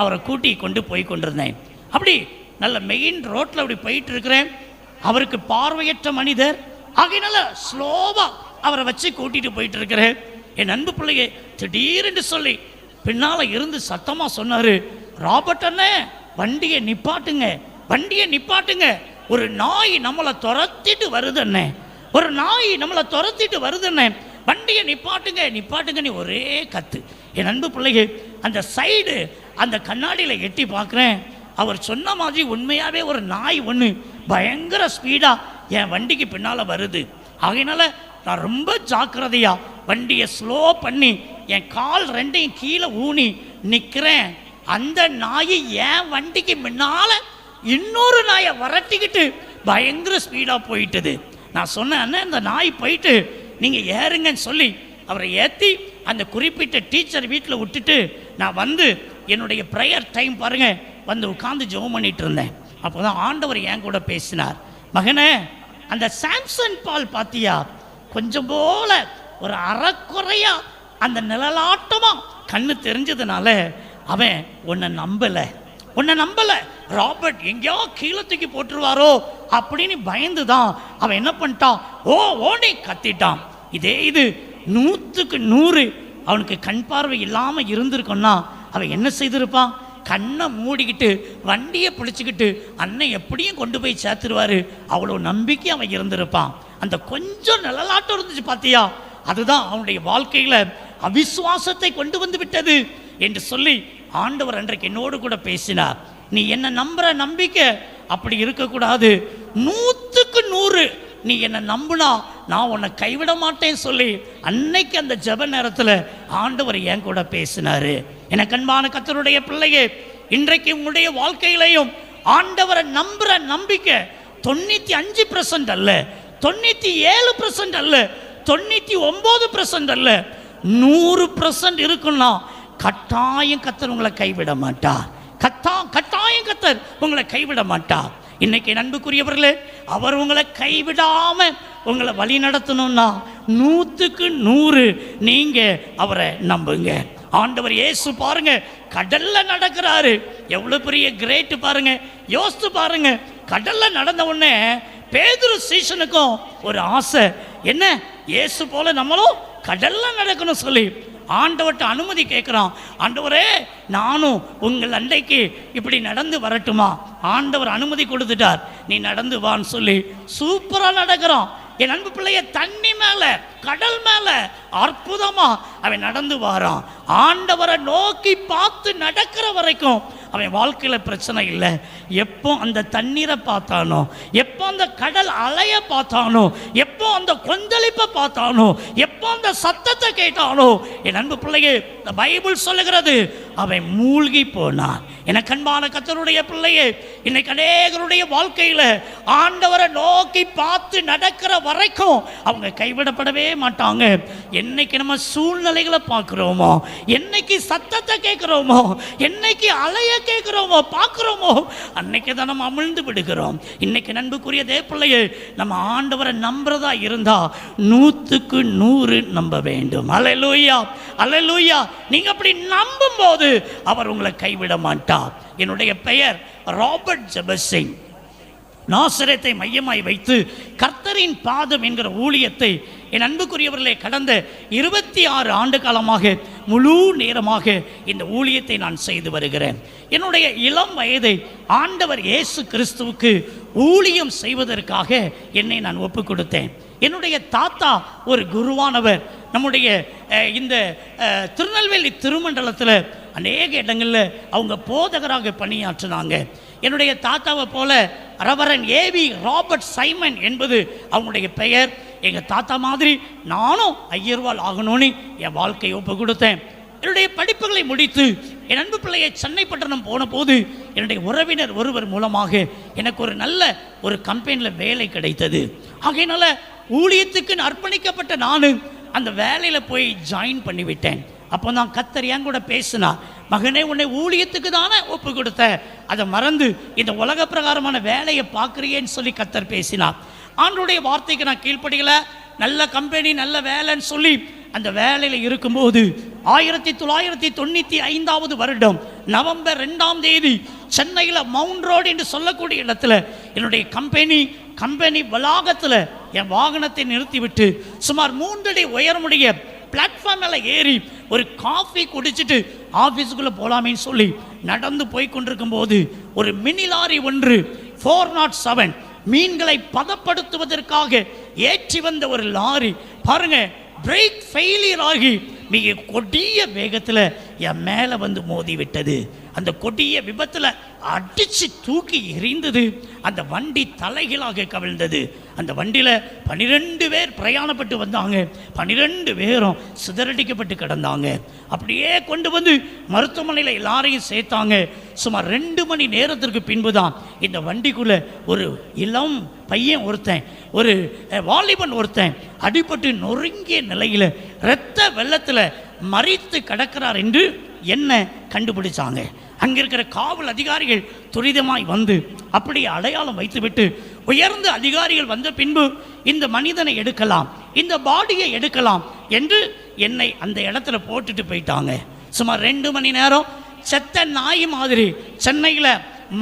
அவரை கூட்டி கொண்டு போய் கொண்டிருந்தேன். அப்படி நல்ல மெயின் ரோட்டில் அப்படி போயிட்டு இருக்கிறேன். அவருக்கு பார்வையற்ற மனிதர், ஆகையினால ஸ்லோவாக அவரை வச்சு கூட்டிகிட்டு போயிட்டு இருக்கிறேன். என் அன்பு பிள்ளையை திடீரென்று சொல்லி பின்னால் இருந்து சத்தமாக சொன்னார், ராபர்ட் அண்ணே வண்டியை நிப்பாட்டுங்க, வண்டியை நிப்பாட்டுங்க, ஒரு நாய் நம்மளை துரத்திட்டு வருதுண்ணே, ஒரு நாய் நம்மளை துரத்திட்டு வருதுண்ணே, வண்டியை நிப்பாட்டுங்க நிப்பாட்டுங்கன்னு ஒரே கத்து. என் அன்பு பிள்ளைகள், அந்த சைடு அந்த கண்ணாடியில் எட்டி பார்க்குறேன். அவர் சொன்ன மாதிரி உண்மையாகவே ஒரு நாய் ஒன்று பயங்கர ஸ்பீடாக என் வண்டிக்கு பின்னால் வருது. ஆகையினால நான் ரொம்ப ஜாக்கிரதையாக வண்டியை ஸ்லோ பண்ணி என் கால் 2ஐயும் கீழே ஊனி நிற்கிறேன். அந்த நாய் என் வண்டிக்கு முன்னால் இன்னொரு நாயை வரட்டிக்கிட்டு பயங்கர ஸ்பீடாக போயிட்டுது. நான் சொன்னேன், அண்ணன் இந்த நாய் போயிட்டு நீங்கள் ஏறுங்கன்னு சொல்லி அவரை ஏற்றி அந்த குறிப்பிட்ட டீச்சர் வீட்டில் விட்டுட்டு நான் வந்து என்னுடைய ப்ரேயர் டைம் பாருங்கள் வந்து உட்காந்து ஜெபம் பண்ணிட்டு இருந்தேன். அப்போ தான் ஆண்டவர் என் கூட பேசினார். மகனே, அந்த சாம்சன் பால் பார்த்தியா, கொஞ்சம் போல ஒரு அறக்குறையா அந்த நிழலாட்டமாக கண்ணு தெரிஞ்சதுனால அவன் உன்னை நம்பலை. ராபர்ட் எங்கேயோ கீழே தூக்கி போட்டுருவாரோ அப்படின்னு பயந்து தான் அவன் என்ன பண்ணிட்டான், ஓடி கத்திட்டான். இது 100க்கு 100 அவனுக்கு கண் பார்வை இல்லாமல் இருந்திருக்கோன்னா அவன் என்ன செய்திருப்பான்? கண்ணை மூடிக்கிட்டு வண்டியை பிடிச்சிக்கிட்டு அண்ணன் எப்படியும் கொண்டு போய் சேர்த்துருவாரு, அவ்வளோ நம்பிக்கை அவன் இருந்திருப்பான். அந்த கொஞ்சம் நிழலாட்டம் இருந்துச்சு பார்த்தியா, அதுதான் அவனுடைய வாழ்க்கையில் அவிசுவாசத்தை கொண்டு வந்து விட்டது என்று சொல்லி ஆண்டவர் அன்றைக்கு என்னோடு கூட பேசினார். நீ என்ன நம்புற நம்பிக்கை அப்படி இருக்கக்கூடாது. 100க்கு 100 நீ என்னை நம்புனா நான் உன்னை கைவிட மாட்டேன்னு சொல்லி அன்னைக்கு அந்த ஜெப நேரத்தில் ஆண்டவர் என் கூட பேசினாரு. எனக்கு அன்பான கர்த்தருடைய பிள்ளையே, இன்றைக்கு உங்களுடைய வாழ்க்கையிலையும் ஆண்டவரை நம்புற நம்பிக்கை 95% அல்ல, 97% அல்ல, 99% அல்ல, 100% இருக்குன்னா கட்டாயம் கர்த்தர் உங்களை கைவிட மாட்டார். கட்டாயம் கர்த்தர் உங்களை கைவிட மாட்டார். இன்னைக்கு அன்புக்குரியவர்களே, அவர் உங்களை கைவிடாம உங்களை வழி நடத்தணும்னா 100க்கு 100 நீங்க அவரை நம்புங்க. ஆண்டவர் இயேசு பாருங்க கடல்ல நடக்கிறாரு, எவ்வளவு பெரிய கிரேட் பாருங்க. யோசித்து பாருங்க, கடல்ல நடந்த உடனே பேதுரு சீஷனுக்கும் ஒரு ஆசை, என்ன இயேசு போல நம்மளும் கடல்ல நடக்கணும் சொல்லி ஆண்டவர்கிட்ட அனுமதி கேட்குறான். ஆண்டவரே, நானும் உங்கள் அண்டைக்கு இப்படி நடந்து வரட்டுமா? ஆண்டவர் அனுமதி கொடுத்துட்டார், நீ நடந்து வான்னு சொல்லி சூப்பராக நடக்கிறான். என் அன்பு பிள்ளைய தண்ணி மேலே கடல் மேலே அற்புதமா அவன் நடந்து வாரான். ஆண்டவரை நோக்கி பார்த்து நடக்கிற வரைக்கும் அவன் வாழ்க்கையில் பிரச்சனை இல்லை. எப்போ அந்த தண்ணீரை பார்த்தானோ, எப்போ அந்த கடல் அலைய பார்த்தானோ, எப்போ அந்த கொந்தளிப்பை பார்த்தானோ, எப்போ அந்த சத்தத்தை கேட்டானோ, என் அன்பு பிள்ளையே, இந்த பைபிள் சொல்லுகிறது அவன் மூழ்கி போனான். எனக்கு அன்பான கர்த்தருடைய பிள்ளையே, இன்னைக்கு அநேகருடைய வாழ்க்கையில் ஆண்டவரை நோக்கி பார்த்து நடக்கிற வரைக்கும் அவங்க கைவிடப்படவே மாட்டாங்க. என்னைக்கு நம்ம சூழ்நிலைகளை பார்க்குறோமோ, என்னைக்கு சத்தத்தை கேட்குறோமோ, என்னைக்கு அலைய கேட்குறோமோ பார்க்குறோமோ, அன்னைக்கு தான் நம்ம அமிழ்ந்து விடுகிறோம். இன்னைக்கு நண்புக்குரிய தேவப்பிள்ளையே, நம்ம ஆண்டவரை நம்புறதா இருந்தா 100க்கு 100 நம்ப வேண்டும். அல்லேலூயா, அல்லேலூயா. நீங்க அப்படி நம்பும் போது அவர் உங்களை கைவிட மாட்டார். என்னுடைய பெயர் ராபர்ட் ஜெபசிங். நாசரேத்தை மையமாய் வைத்து கர்த்தரின் பாதம் என்கிற ஊழியத்தை என் அன்புக்குரியவர்களே கடந்த 26 ஆண்டு காலமாக முழு நேரமாக இந்த ஊழியத்தை நான் செய்து வருகிறேன். என்னுடைய இளம் வயதை ஆண்டவர் இயேசு கிறிஸ்துவுக்கு ஊழியம் செய்வதற்காக என்னை நான் ஒப்பு கொடுத்தேன். என்னுடைய தாத்தா ஒரு குருவானவர். நம்முடைய இந்த திருநெல்வேலி திருமண்டலத்தில் அநேக இடங்களில் அவங்க போதகராக பணியாற்றினாங்க. என்னுடைய தாத்தாவை போல ரெவரண்ட் ஏவி ராபர்ட் சைமன் என்பது அவங்களுடைய பெயர். எங்கள் தாத்தா மாதிரி நானும் ஐயர்வாள் ஆகணும்னு என் வாழ்க்கையை ஒப்பு கொடுத்தேன். என்னுடைய படிப்புகளை முடித்து என் அன்பு பிள்ளையை சென்னை பட்டணம் போன போது என்னுடைய உறவினர் ஒருவர் மூலமாக எனக்கு ஒரு நல்ல ஒரு கம்பெனியில் வேலை கிடைத்தது. ஆகையினால ஊழியத்துக்கு அர்ப்பணிக்கப்பட்ட நான் அந்த வேலையில் போய் ஜாயின் பண்ணிவிட்டேன். அப்போ தான் கர்த்தர் என் கூட பேசினார், மகனே உன்னை ஊழியத்துக்கு தானே ஒப்பு கொடுத்த, அதை மறந்து இந்த உலக பிரகாரமான வேலையை பார்க்குறியேன்னு சொல்லி கர்த்தர் பேசினார். ஆண்டவருடைய வார்த்தைக்கு நான் கீழ்ப்படியலை. நல்ல கம்பெனி நல்ல வேலைன்னு சொல்லி அந்த வேலையில் இருக்கும்போது 1995 வருடம் நவம்பர் 2ஆம் தேதி சென்னையில் மவுண்ட் ரோடு என்று சொல்லக்கூடிய இடத்துல என்னுடைய கம்பெனி வளாகத்தில் என் வாகனத்தை நிறுத்திவிட்டு சுமார் 3 அடி உயரமுடைய பிளாட்ஃபார்ம் மேலே ஏறி ஒரு காஃபி குடிச்சிட்டு ஆஃபீஸுக்குள்ளே போகலாமேன்னு சொல்லி நடந்து போய் கொண்டிருக்கும் போது ஒரு மினி லாரி ஒன்று 407 மீன்களை பதப்படுத்துவதற்காக ஏற்றி வந்த ஒரு லாரி பாருங்க பிரேக் ஃபெயிலியர் ஆகி மிக கொடிய வேகத்தில் என் மேலே வந்து மோதி விட்டது. அந்த கொடிய விபத்தில் அடித்து தூக்கி எறிந்தது. அந்த வண்டி தலைகீழாக கவிழ்ந்தது. அந்த வண்டியில் 12 பேர் பிரயாணப்பட்டு வந்தாங்க. 12 பேரும் சிதறடிக்கப்பட்டு கிடந்தாங்க. அப்படியே கொண்டு வந்து மருத்துவமனையில் எல்லாரையும் சேர்த்தாங்க. சுமார் 2 மணி நேரத்திற்கு பின்பு தான் இந்த வண்டிக்குள்ளே ஒரு இளம் பையன் ஒருத்தன், ஒரு வாலிபன் ஒருத்தன் அடிபட்டு நொறுங்கிய நிலையில் இரத்த வெள்ளத்தில் மறித்து கிடக்கிறார் என்று என்ன கண்டுபிடிச்சாங்க. அங்கே இருக்கிற காவல் அதிகாரிகள் துரிதமாய் வந்து அப்படி அடையாளம் வைத்துவிட்டு, உயர்ந்த அதிகாரிகள் வந்த பின்பு இந்த மனிதனை எடுக்கலாம், இந்த பாடியை எடுக்கலாம் என்று என்னை அந்த இடத்துல போட்டுட்டு போயிட்டாங்க. சுமார் 2 மணி நேரம் செத்த நாய் மாதிரி சென்னையில்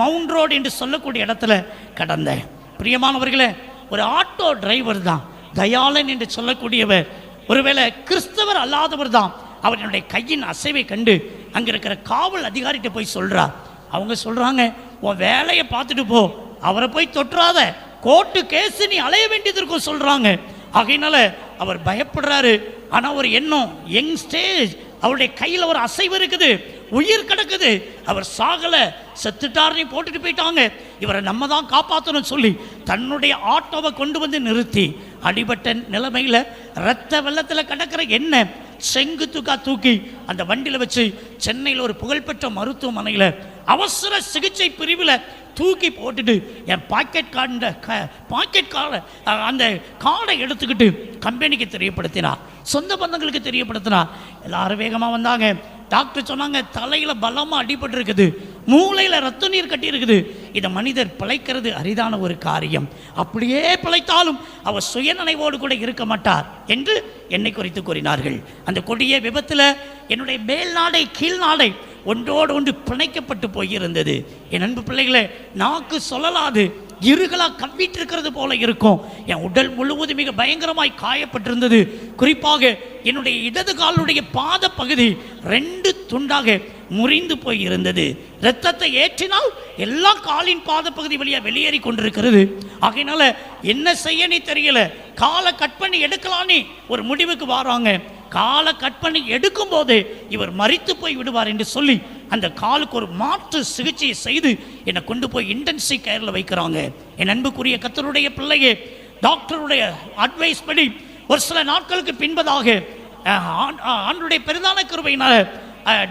மவுண்ட் ரோடு என்று சொல்லக்கூடிய இடத்துல கடந்தேன். பிரியமானவர்களே, ஒரு ஆட்டோ டிரைவர் தான் தயாளன் என்று சொல்லக்கூடியவர். ஒருவேளை கிறிஸ்தவர் அல்லாதவர் தான். அவர் என்னுடைய கையின் அசைவை கண்டு அங்கே இருக்கிற காவல் அதிகாரிகிட்ட போய் சொல்கிறார். அவங்க சொல்கிறாங்க, உன் வேலையை பார்த்துட்டு போ, அவரை போய் தொற்றாத, கோர்ட்டு கேஸு நீ அலைய வேண்டியது இருக்கும் சொல்கிறாங்க. ஆகையினால அவர் பயப்படுறாரு. ஆனால் ஒரு எண்ணம், யங் ஸ்டேஜ், அவருடைய கையில் ஒரு அசைவு இருக்குது, உயிர் கிடக்குது, அவர் சாகலை, செத்துட்டார்னு போட்டுட்டு போயிட்டாங்க, இவரை நம்ம தான் காப்பாற்றணும் சொல்லி தன்னுடைய ஆட்டோவை கொண்டு வந்து நிறுத்தி அடிபட்ட நிலைமையில் இரத்த வெள்ளத்தில் கிடக்கிற என்ன செங்குத்துக்கா தூக்கி அந்த வண்டியில் வச்சு சென்னையில் ஒரு புகழ்பெற்ற மருத்துவமனையில் அவசர சிகிச்சை பிரிவில் தூக்கி போட்டுட்டு என் பாக்கெட் கார்டை அந்த கார்டை எடுத்துக்கிட்டு கம்பெனிக்கு தெரியப்படுத்தினார், சொந்த பந்தங்களுக்கு தெரியப்படுத்தினார். எல்லாரும் வேகமாக வந்தாங்க. டாக்டர் சொன்னாங்க, தலையில் பலமாக அடிபட்டு இருக்குது, மூளையில் ரத்த நீர் கட்டி இருக்குது, இந்த மனிதர் பிழைக்கிறது அரிதான ஒரு காரியம், அப்படியே பிழைத்தாலும் அவர் சுயநினைவோடு கூட இருக்க மாட்டார் என்று என்னை குறித்து கூறினார்கள். அந்த கொடிய விபத்தில் என்னுடைய மேல் நாடை கீழ் நாடை ஒன்றோடு ஒன்று பிணைக்கப்பட்டு போயிருந்தது. என் அன்பு பிள்ளைகளை, நாக்கு சொல்லலாது, இருகளாக கவ்விட்டு இருக்கிறது போல இருக்கும். என் உடல் முழுவதும் மிக பயங்கரமாய் காயப்பட்டிருந்தது. குறிப்பாக என்னுடைய இடது காலுடைய பாத பகுதி 2 துண்டாக முறிந்து போய் இருந்தது. இரத்தத்தை ஏற்றினால் எல்லா காலின் பாத பகுதி வழியாக வெளியேறி கொண்டிருக்கிறது. ஆகையினால என்ன செய்யனே தெரியல. காலை கட் பண்ணி எடுக்கலான்னு ஒரு முடிவுக்கு வராங்க. காலை கட் பண்ணி எடுக்கும் போது இவர் மரித்து போய் விடுவார் என்று சொல்லி அந்த காலுக்கு ஒரு மாற்று சிகிச்சையை செய்து என்னை கொண்டு போய் இன்டென்சிவ் கேரில் வைக்கிறாங்க. என் அன்புக்குரிய கர்த்தருடைய பிள்ளையே, டாக்டருடைய அட்வைஸ் படி ஒரு சில நாட்களுக்கு பின்பதாக ஆண்டுடைய பெரிதான கிருபையினால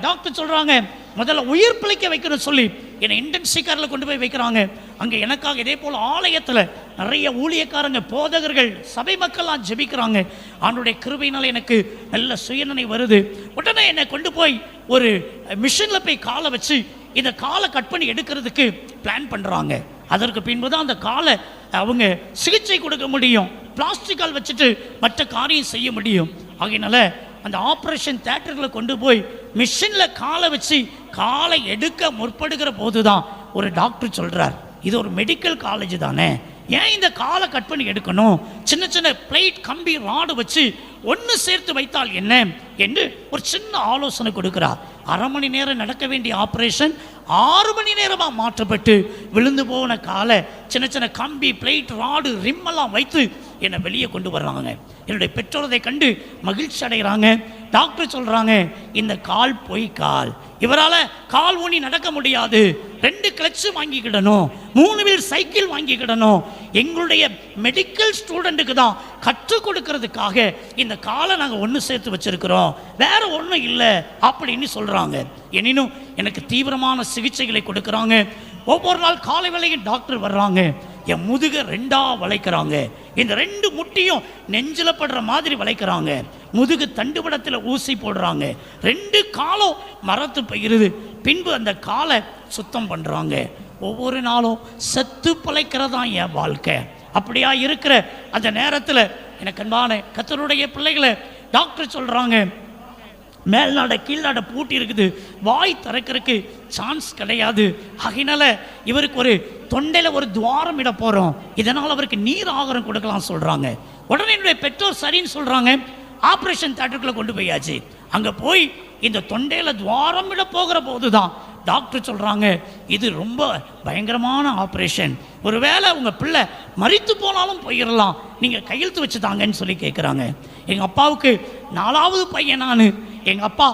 டாக்டர் சொல்கிறாங்க, முதல்ல உயிர் பிழைக்க வைக்கணும்னு சொல்லி என்னை இன்டென்சிவ் கேரில் கொண்டு போய் வைக்கிறாங்க. அங்கே எனக்காக இதே போல் ஆலயத்தில் நிறைய ஊழியக்காரங்க, போதகர்கள், சபை மக்கள்லாம் ஜெபிக்கிறாங்க. ஆண்டுடைய கிருபையினால் எனக்கு நல்ல சுயநினை வருது. உடனே என்னை கொண்டு போய் ஒரு மிஷினில் போய் காலை வச்சு இந்த காலை கட் பண்ணி எடுக்கிறதுக்கு பிளான் பண்ணுறாங்க. அதற்கு பின்பு தான் அந்த காலை அவங்க சிகிச்சை கொடுக்க முடியும், பிளாஸ்டிக்கால் வச்சுட்டு மற்ற காரியம் செய்ய முடியும். ஆகையினால அந்த ஆப்ரேஷன் தியேட்டரில் கொண்டு போய் மிஷினில் காலை வச்சு காலை எடுக்க முற்படுகிற போது தான் ஒரு டாக்டர் சொல்கிறார், இது ஒரு மெடிக்கல் காலேஜ் தானே, ஏன் இந்த காலை கட் பண்ணி எடுக்கணும், சின்ன சின்ன பிளேட் கம்பி ராடு வச்சு ஒன்று சேர்த்து வைத்தால் என்ன என்று ஒரு சின்ன ஆலோசனை கொடுக்கிறார். 1/2 மணி நேரம் நடக்க வேண்டிய ஆப்ரேஷன் 6 மணி நேரமாக மாற்றப்பட்டு விழுந்து போன காலை சின்ன சின்ன கம்பி, பிளேட், ராடு, ரிம்மெல்லாம் வைத்து என்னை வெளியே கொண்டு வர்றாங்க. என்னுடைய பெற்றோரை கண்டு மகிழ்ச்சி அடைகிறாங்க. டாக்டர் சொல்கிறாங்க, இந்த கால் பொய் கால், இவரால் கால் ஊனி நடக்க முடியாது, 2 கிளச்சு வாங்கிக்கிடணும், 3 வீல் சைக்கிள் வாங்கிக்கிடணும், எங்களுடைய மெடிக்கல் ஸ்டூடெண்ட்டுக்கு தான் கற்றுக் கொடுக்கறதுக்காக இந்த காலை நாங்கள் ஒன்று சேர்த்து வச்சிருக்கிறோம், வேற ஒன்றும் இல்லை அப்படின்னு சொல்கிறாங்க. எனினும் எனக்கு தீவிரமான சிகிச்சைகளை கொடுக்குறாங்க. ஒவ்வொரு நாள் காலை வேளையும் டாக்டர் வர்றாங்க. என் முதுகை 2ஆ வளைக்கிறாங்க. இந்த 2 முட்டியும் நெஞ்சில் படுற மாதிரி வளைக்கிறாங்க. முதுகு தண்டுபடத்தில் ஊசி போடுறாங்க. 2 காலும் மரத்து போயிருது. பின்பு அந்த காலை சுத்தம் பண்ணுறாங்க. ஒவ்வொரு நாளும் செத்து பிழைக்கிறதான் என் வாழ்க்கை. அப்படியா இருக்கிற அந்த நேரத்தில் எனக்கு அன்பான கர்த்தருடைய பிள்ளைகளை டாக்டர் சொல்கிறாங்க, மேல்நாடை கீழ்நாடை பூட்டி இருக்குது, வாய் திறக்கிறதுக்கு சான்ஸ் கிடையாது. ஆகினால இவருக்கு ஒரு தொண்டையில் ஒரு துவாரம் இட போகிறோம், இதனால் அவருக்கு நீர் ஆகாரம் கொடுக்கலாம் சொல்கிறாங்க. உடனே என்னுடைய பெற்றோர் சரின்னு சொல்கிறாங்க. ஆப்ரேஷன் தியேட்டருக்குள்ளே கொண்டு போயாச்சு. அங்கே போய் இந்த தொண்டையில் துவாரம் இட போகிற போது தான் டாக்டர் சொல்கிறாங்க, இது ரொம்ப பயங்கரமான ஆப்ரேஷன், ஒருவேளை உங்கள் பிள்ளை மரித்து போனாலும் போயிடலாம், நீங்கள் கையெழுத்து வச்சு தாங்கன்னு சொல்லி கேட்குறாங்க. எங்கள் அப்பாவுக்கு 4வது பையன் நான். எங்கள் அப்பா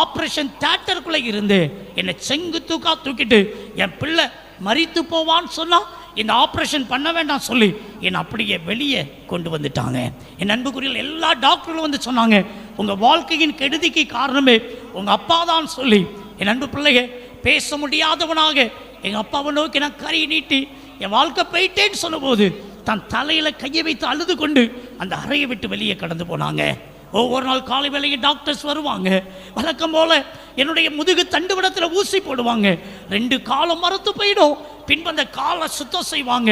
ஆப்ரேஷன் தியேட்டருக்குள்ளே இருந்து என்னை செங்கு தூக்கா தூக்கிட்டு என் பிள்ளை மரித்து போவான்னு சொன்னால் இந்த ஆப்ரேஷன் பண்ண வேண்டாம் சொல்லி என்னை அப்படியே வெளியே கொண்டு வந்துட்டாங்க. என் அன்புக்குரிய எல்லா டாக்டர்களும் வந்து சொன்னாங்க, உங்கள் வாழ்க்கையின் கெடுதிக்கு காரணமே உங்கள் அப்பா தான் சொல்லி. என் அன்பு பிள்ளைய பேச முடியாதவனாக எங்கள் அப்பாவை நோக்கி நான் கை நீட்டி என் வாழ்க்கை போயிட்டேன்னு சொன்னபோது தன் தலையில் கையை வைத்து அழுது கொண்டு அந்த அறையை விட்டு வெளியே கடந்து போனாங்க. ஒவ்வொரு நாள் காலை வேளையில் டாக்டர்ஸ் வருவாங்க. வழக்கம் போல என்னுடைய முதுகு தண்டுவடத்தில் ஊசி போடுவாங்க. 2 காலம் மறுத்து போயிடும். பின்பு அந்த காலை சுத்தம் செய்வாங்க.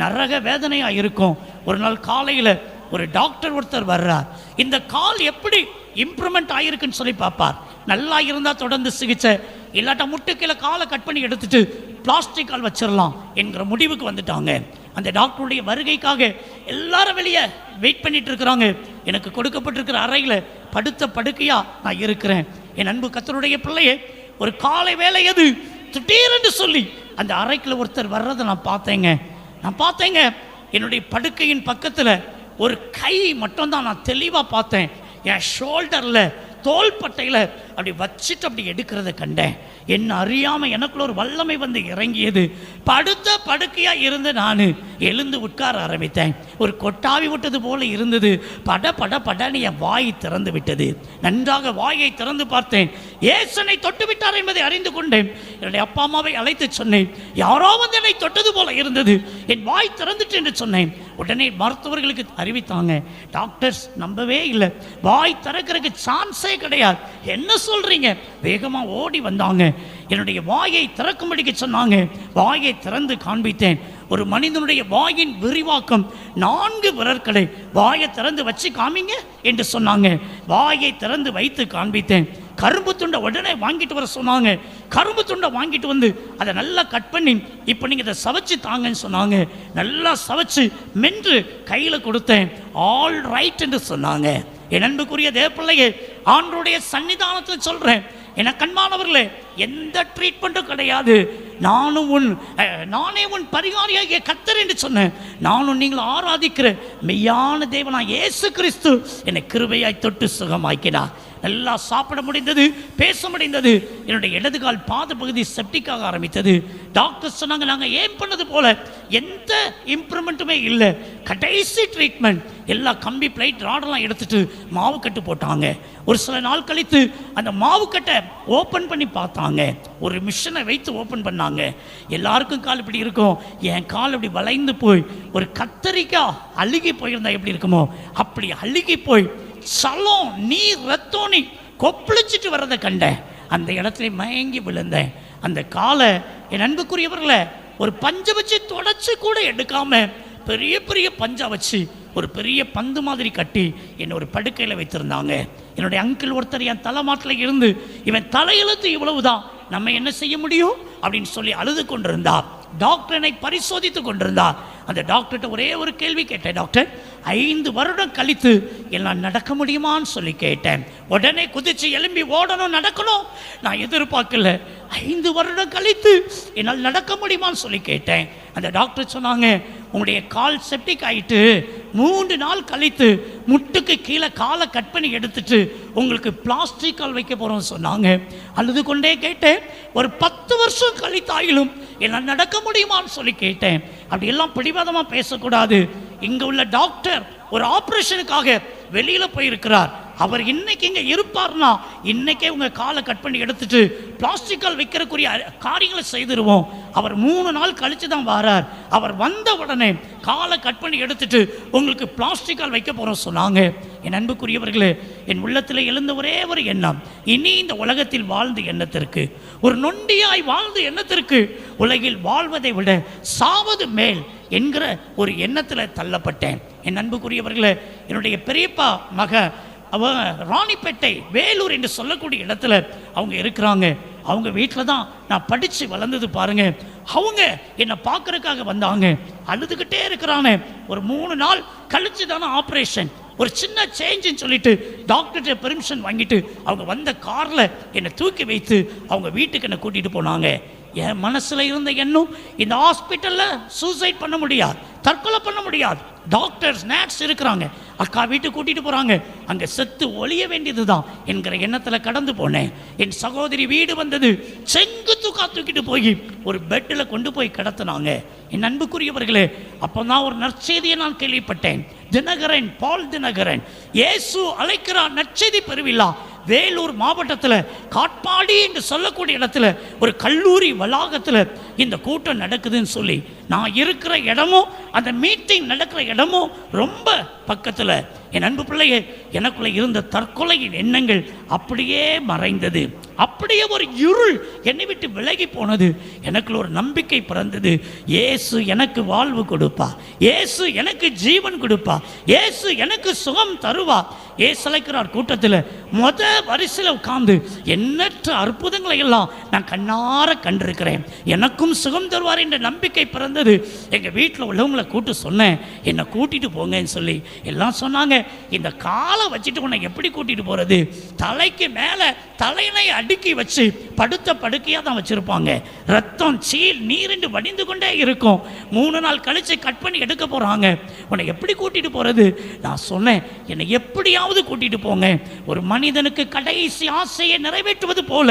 நரக வேதனையாக இருக்கும். ஒரு நாள் காலையில் ஒரு டாக்டர் ஒருத்தர் வர்றார். இந்த கால் எப்படி இம்ப்ரூவ்மெண்ட் ஆகிருக்குன்னு சொல்லி பார்ப்பார். நல்லா இருந்தால் தொடர்ந்து சிகிச்சை, இல்லாட்டா முட்டுக்கீழே காலை கட் பண்ணி எடுத்துட்டு பிளாஸ்டிக் கால் வச்சிடலாம் என்கிற முடிவுக்கு வந்துட்டாங்க. அந்த டாக்டருடைய வருகைக்காக எல்லாரும் வெளியே வெயிட் பண்ணிட்டு இருக்கிறாங்க. எனக்கு கொடுக்கப்பட்டிருக்கிற அறையில் படுத்த படுக்கையா நான் இருக்கிறேன். என் அன்பு கர்த்தருடைய பிள்ளையே, ஒரு காலை வேலை எது திடீரென்று சொல்லி அந்த அறைக்குள்ள ஒருத்தர் வர்றதை நான் பார்த்தேங்க. என்னுடைய படுக்கையின் பக்கத்தில் ஒரு கை மட்டும்தான் நான் தெளிவாக பார்த்தேன். என் ஷோல்டரில் தோள்பட்டையில் அப்படி வச்சுட்டு அப்படி எடுக்கிறத கண்டேன். என்ன அறியாமல் எனக்குள்ள ஒரு வல்லமை வந்து இறங்கியது. படுத்த படுக்கையாக இருந்து நான் எழுந்து உட்கார ஆரம்பித்தேன். ஒரு கொட்டாவி விட்டது போல இருந்தது. பட பட படன்னு என் வாய் திறந்து விட்டது. நன்றாக வாயை திறந்து பார்த்தேன். ஏசனை தொட்டு விட்டார் என்பதை அறிந்து கொண்டேன். என்னுடைய அப்பா அம்மாவை அழைத்து சொன்னேன், யாரோ வந்து என்னை தொட்டது போல இருந்தது, என் வாய் திறந்துட்டு என்று சொன்னேன். உடனே மருத்துவர்களுக்கு அறிவித்தாங்க. டாக்டர்ஸ் நம்பவே இல்லை, வாய் திறக்கிறதுக்கு சான்ஸே கிடையாது. என்ன சொல்றீங்க? வேகமாக ஓடி வந்தாங்க. என்னுடைய வாயை திறக்கும்படிக்கு சொன்னாங்க. வாயை திறந்து காண்பித்தேன். ஒரு மனிதனுடைய வாயின் விரிவாக்கம் 4 விரற்களை வாயை திறந்து வச்சு காமிங்க என்று சொன்னாங்க. வாயை திறந்து வைத்து காண்பித்தேன். கரும்பு துண்டை உடனே வாங்கிட்டு வர சொன்னாங்க. கரும்பு துண்டை வாங்கிட்டு வந்து அதை நல்லா கட் பண்ணி இப்போ நீங்கள் இதை சவைச்சு தாங்கன்னு சொன்னாங்க. நல்லா சவைச்சு மென்று கையில் கொடுத்தேன். ஆல் ரைட் என்று சொன்னாங்க. என் அன்புக்குரிய தேவப்பிள்ளையே, ஆண்டவருடைய சன்னிதானத்தில் சொல்கிறேன், என கண்மானவர்களே, எந்த ட்ரீட்மெண்ட்டும் கிடையாது. நானே உன் பரிகாரியாகிய கர்த்தர் என்று சொன்னேன். நானும் நீங்கள் ஆராதிக்கிற மெய்யான தேவனாய் இயேசு கிறிஸ்து என்னை கிருபையாய் தொட்டு சுகமாக்கினார். நல்லா சாப்பிட முடிந்தது, பேச முடிந்தது. என்னுடைய இடது கால் பாத பகுதி செப்டிக்காக ஆரம்பித்தது. டாக்டர் சொன்னாங்க, நாங்கள் ஏன் பண்ணது போல எந்த இம்ப்ரூவ்மெண்ட்டுமே இல்லை. கடைசி ட்ரீட்மெண்ட் எல்லா கம்பி பிளைட் ராடெல்லாம் எடுத்துட்டு மாவு கட்டு போட்டாங்க. ஒரு சில நாள் கழித்து அந்த மாவு கட்டை ஓப்பன் பண்ணி பார்த்தாங்க. ஒரு மிஷினை வைத்து ஓப்பன் பண்ணாங்க. எல்லாருக்கும் கால் இப்படி இருக்கும். என் கால் இப்படி வளைந்து போய் ஒரு கத்தரிக்காய் அழுகி போயிருந்தா எப்படி இருக்குமோ அப்படி அழுகி போய் சலம் நீர் ரத்தோனி கொப்பளிச்சிட்டு வர்றதை கண்டேன். அந்த இடத்துல மயங்கி விழுந்தேன். அந்த காலை என் அன்புக்குரியவர்களை ஒரு பஞ்சை வச்சு தொடச்சு கூட எடுக்காம பெரிய பெரிய பஞ்சா வச்சு ஒரு பெரிய பந்து மாதிரி கட்டி என்னை ஒரு படுக்கையில் வைத்திருந்தாங்க. என்னுடைய அங்கிள் ஒருத்தர் என் தலைமாட்டில் இருந்து, இவன் தலையெழுத்து இவ்வளவுதான், நம்ம என்ன செய்ய முடியும் அப்படின்னு சொல்லி அழுது கொண்டிருந்தார். டாக்டர் என்னை பரிசோதித்து கொண்டிருந்தார். அந்த டாக்டர்கிட்ட ஒரே ஒரு கேள்வி கேட்டேன். டாக்டர், 5 வருடம் கழித்து எல்லாம் நடக்க முடியுமான்னு சொல்லி கேட்டேன். உடனே குதிச்சு எழும்பி ஓடணும், நடக்கணும். நான் எதிர்பார்க்கல. 5 வருடம் கழித்து என்னால் நடக்க முடியுமான்னு சொல்லி கேட்டேன். அந்த டாக்டர் சொன்னாங்க, உங்களுடைய கால் செப்டிக் ஆகிட்டு 3 நாள் கழித்து முட்டுக்கு கீழே காலை கட் பண்ணி எடுத்துட்டு உங்களுக்கு பிளாஸ்டிக் கால் வைக்க போகிறோம்னு சொன்னாங்க. அழுது கொண்டே கேட்டேன், ஒரு 10 வருஷம் கழித்தாயிலும் என்னால் நடக்க முடியுமான்னு சொல்லி கேட்டேன். அப்படியெல்லாம் பிடிவாதமாக பேசக்கூடாது. இங்கே உள்ள டாக்டர் ஒரு ஆப்ரேஷனுக்காக வெளியில் போயிருக்கிறார். அவர் இன்னைக்கு இங்கே இருப்பார்னா இன்னைக்கே உங்கள் காலை கட் பண்ணி எடுத்துட்டு பிளாஸ்டிக் கால் வைக்கிறக்குரிய காரியங்களை செய்திருவோம். அவர் 3 நாள் கழித்து தான் வரார். அவர் வந்த உடனே காலை கட் பண்ணி எடுத்துட்டு உங்களுக்கு பிளாஸ்டிக் கால் வைக்க போகிறோம் சொன்னாங்க. என் அன்புக்குரியவர்களே, என் உள்ளத்தில் எழுந்த ஒரே ஒரு எண்ணம், இனி இந்த உலகத்தில் வாழ்ந்து எண்ணத்திற்கு, ஒரு நொண்டியாய் வாழ்ந்து எண்ணத்திற்கு உலகில் வாழ்வதை விட சாவது மேல் என்கிற ஒரு எண்ணத்தில் தள்ளப்பட்டேன். என் அன்புக்குரியவர்களே, என்னுடைய பெரியப்பா மக அவ ராணிப்பேட்டை வேலூர் என்று சொல்லக்கூடிய இடத்துல அவங்க இருக்கிறாங்க. அவங்க வீட்டில் தான் நான் படித்து வளர்ந்தது பாருங்க. அவங்க என்னை பார்க்கறதுக்காக வந்தாங்க. அழுதுகிட்டே இருக்கிறாங்க. ஒரு 3 நாள் கழிச்சு தானே ஆப்ரேஷன், ஒரு சின்ன சேஞ்சுன்னு சொல்லிட்டு டாக்டர்கிட்ட பெர்மிஷன் வாங்கிட்டு அவங்க வந்த காரில் என்னை தூக்கி வைத்து அவங்க வீட்டுக்கு என்னை கூட்டிகிட்டு போனாங்க. என் மனசில் இருந்த எண்ணம், இந்த ஹாஸ்பிட்டலில் சூசைட் பண்ண முடியாது, தற்கொலை பண்ண முடியாது. டாக்டர்ஸ் நர்ஸ் இருக்கிறாங்க. அக்கா வீட்டுக்கு கூட்டிட்டு போறாங்க, அங்க செத்து ஒளிய வேண்டியதுதான் என்கிற எண்ணத்துல கடந்து போனேன். என் சகோதரி வீடு வந்தது, செங்குத்துக்கா தூக்கிட்டு போய் ஒரு பெட்டில் கொண்டு போய் கிடத்தினாங்க. என் அன்புக்குரியவர்களே, அப்பதான் ஒரு நற்செய்தியை நான் கேள்விப்பட்டேன். தினகரன், பால் தினகரன், இயேசு அழைக்கிறார் நற்செய்தி பெருவிழா. வேலூர் மாவட்டத்தில் காட்பாடி என்று சொல்லக்கூடிய இடத்துல ஒரு கல்லூரி வளாகத்தில் இந்த கூட்டம் நடக்குதுன்னு சொல்லி, நான் இருக்கிற இடமும் அந்த மீட்டிங் நடக்கிற இடமும் ரொம்ப பக்கத்தில். என் அன்பு பிள்ளையே, எனக்குள்ள இருந்த தற்கொலையின் எண்ணங்கள் அப்படியே மறைந்தது. அப்படியே ஒரு இருள் என்னை விட்டு விலகி போனது. எனக்குள்ள ஒரு நம்பிக்கை பிறந்தது. இயேசு எனக்கு வாழ்வு கொடுப்பா, இயேசு எனக்கு ஜீவன் கொடுப்பா, இயேசு எனக்கு சுகம் தருவா. இயேசு அழைக்கிறார் கூட்டத்தில் முத வரிசையில் உட்கார்ந்து எண்ணற்ற அற்புதங்களை எல்லாம் நான் கண்ணார கண்டிருக்கிறேன். எனக்கும் சுகம் தருவார் என்ற நம்பிக்கை பிறந்தது. எங்கள் வீட்டில் உள்ளவங்களை கூட்டு சொன்னேன், என்னை கூட்டிட்டு போங்கன்னு சொல்லி. எல்லாம் சொன்னாங்க, இந்த காலை வச்சுட்டு உன்னை எப்படி கூட்டிட்டு போறது? தலைக்கு மேலே தலையினை அடுக்கி வச்சு படுத்த படுக்கையாக தான் வச்சிருப்பாங்க. ரத்தம் சீல் நீரிண்டு வடிந்து கொண்டே இருக்கும். 3 நாள் கழிச்சு கட் பண்ணி எடுக்க போறாங்க. உன்னை எப்படி கூட்டிட்டு போறது? நான் சொன்னேன், என்னை எப்படியாவது கூட்டிட்டு போங்க. ஒரு மனிதனுக்கு கடைசி ஆசையை நிறைவேற்றுவது போல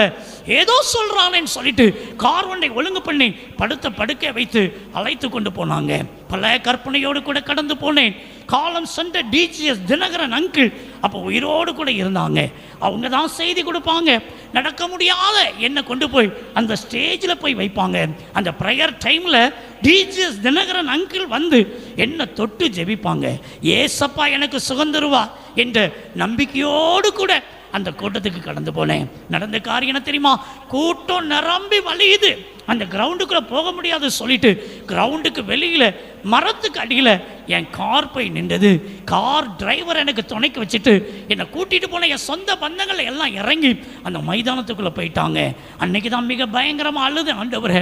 ஏதோ சொல்றானேன்னு சொல்லிட்டு கார் ஒன்றை ஒழுங்கு பண்ணி படுத்த படுக்கை வைத்து அழைத்து கொண்டு போனாங்க. பல கற்பனையோடு கூட கடந்து போனேன். காலம் சென்ற டிஜிஎஸ் தினகரன் அங்கிள் அப்போ உயிரோடு கூட இருந்தாங்க. அவங்க தான் செய்தி கொடுப்பாங்க. நடக்க முடியாத என்னை கொண்டு போய் அந்த ஸ்டேஜில் போய் வைப்பாங்க. அந்த ப்ரேயர் டைமில் டிஜிஎஸ் தினகரன் அங்கிள் வந்து என்னை தொட்டு ஜெபிப்பாங்க. ஏசப்பா எனக்கு சுகந்தருவா என்ற நம்பிக்கையோடு கூட அந்த கூட்டத்துக்கு கடந்து போனேன். நடந்த காரியம் என்ன தெரியுமா? கூட்டம் நிரம்பி வலியுது. அந்த கிரவுண்டுக்குள்ளே போக முடியாது சொல்லிட்டு கிரவுண்டுக்கு வெளியில் மரத்துக்கு அடியில் என் கார் போய் நின்றது. கார் டிரைவர் எனக்கு துணைக்கு வச்சுட்டு என்னை கூட்டிகிட்டு போன என் சொந்த பந்தங்கள் எல்லாம் இறங்கி அந்த மைதானத்துக்குள்ளே போயிட்டாங்க. அன்னைக்கு தான் மிக பயங்கரமாக அழுது, ஆண்டவரே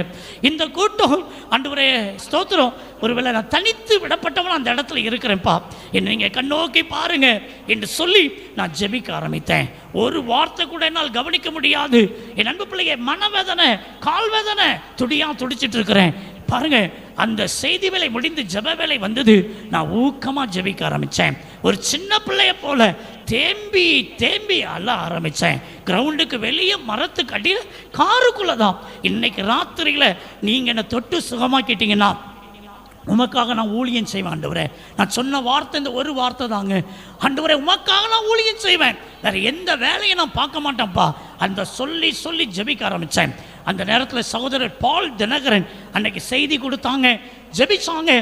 இந்த கூட்டம், ஆண்டவரே ஸ்தோத்திரம், ஒருவேளை நான் தனித்து விடப்பட்டவன் அந்த இடத்துல இருக்கிறேன்ப்பா, என்னை நீங்கள் கண்ணோக்கி பாருங்க என்று சொல்லி நான் ஜெபிக்க ஆரம்பித்தேன். ஒரு வார்த்தை கூட என்னால் கவனிக்க முடியாது. என் அன்பு பிள்ளைய மனவேதனை, கால் வேதனை, துடிச்சிட்டு இருக்கிறேன் பாருங்க. அந்த செய்தி வேலை முடிந்து ஜெப வேலை வந்தது. நான் ஊக்கமாக ஜெபிக்க ஆரம்பித்தேன். ஒரு சின்ன பிள்ளைய போல தேம்பி தேம்பி அழ ஆரம்பித்தேன். கிரவுண்டுக்கு வெளியே மரத்துக்கு அடியில் காருக்குள்ளே தான். இன்னைக்கு ராத்திரியில் நீங்கள் என்னை தொட்டு சுகமாக்கிட்டீங்கன்னா உமக்காக நான் ஊழியம் செய்வேன் ஆண்டவரே. நான் சொன்ன வார்த்தை இந்த ஒரு வார்த்தை தாங்க. ஆண்டவரே உமக்காக நான் ஊழியம் செய்வேன், வேற எந்த வேலையை நான் பார்க்க மாட்டேன்ப்பா. அந்த சொல்லி சொல்லி ஜெபிக்க ஆரம்பித்தேன். அந்த நேரத்தில் சகோதரர் பால் தினகரன் அன்னைக்கு செய்தி கொடுத்தாங்க, ஜெபிச்சாங்க.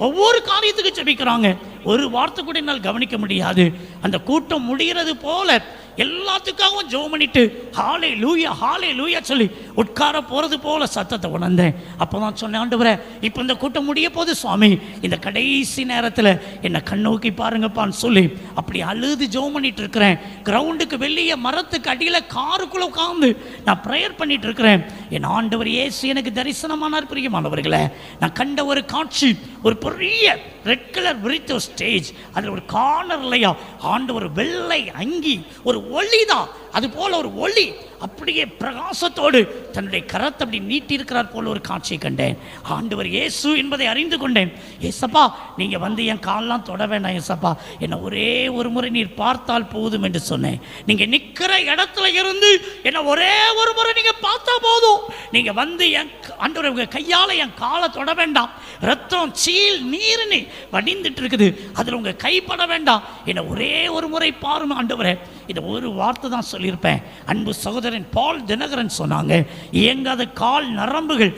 ஒவ்வொரு காரியத்துக்கு ஜெபிக்கிறாங்க. ஒரு வார்த்தை கூட என்னால் கவனிக்க முடியாது. அந்த கூட்டம் முடிகிறது போல எல்லாத்துக்காகவும் ஜெபம் பண்ணிட்டு ஹல்லேலூயா ஹல்லேலூயா சொல்லி உட்கார போகிறது போல சத்தத்தை உணர்ந்தேன். அப்போ தான் சொன்னேன், ஆண்டவரே இப்போ இந்த கூட்டம் முடிய போது சுவாமி, இந்த கடைசி நேரத்தில் என்னை கண்ணோக்கி பாருங்கப்பான்னு சொல்லி அப்படி அழுது ஜெபம் பண்ணிட்டு இருக்கிறேன். கிரவுண்டுக்கு வெளியே மரத்துக்கு அடியில் காருக்குள்ளே உட்காந்து நான் ப்ரேயர் பண்ணிட்டு இருக்கிறேன். என் ஆண்டவர் இயேசு எனக்கு தரிசனமானார். பிரியமானவர்களே, நான் கண்ட ஒரு காட்சி, ஒரு பெரிய ரெட் கலர் விரித்த ஸ்டேஜ், அதில் ஒரு கார்னர்லையா ஆண்டவர் வெள்ளை அங்கி, ஒரு ஒளி தான், அது போல ஒரு ஒளி அப்படியே பிரகாசத்தோடு தன்னுடைய கரத்தை அப்படி நீட்டி இருக்கிறார் போல ஒரு காட்சியை கண்டேன். ஆண்டவர் இயேசு என்பதை அறிந்து கொண்டேன். ஏசப்பா நீங்கள் வந்து என் காலெலாம் தொட வேண்டாம் ஏசப்பா, என்னை ஒரே ஒரு முறை நீர் பார்த்தால் போதும் என்று சொன்னேன். நீங்கள் நிற்கிற இடத்துல இருந்து என்னை ஒரே ஒரு முறை நீங்கள் பார்த்தா போதும். நீங்கள் வந்து என் ஆண்டவர் உங்கள் கையால் என் காலை தொட வேண்டாம். ரத்தம் சீல் நீர்னு வடிந்துட்டு இருக்குது, அதில் உங்கள் கைப்பட வேண்டாம். என்னை ஒரே ஒரு முறை பாருங்க ஆண்டவரே. இதை ஒரு வார்த்தை தான் சொல்லியிருப்பேன். அன்பு சகோதரன் பால் தினகரன் சொன்னாங்க, இயங்காத கால் நரம்புகள்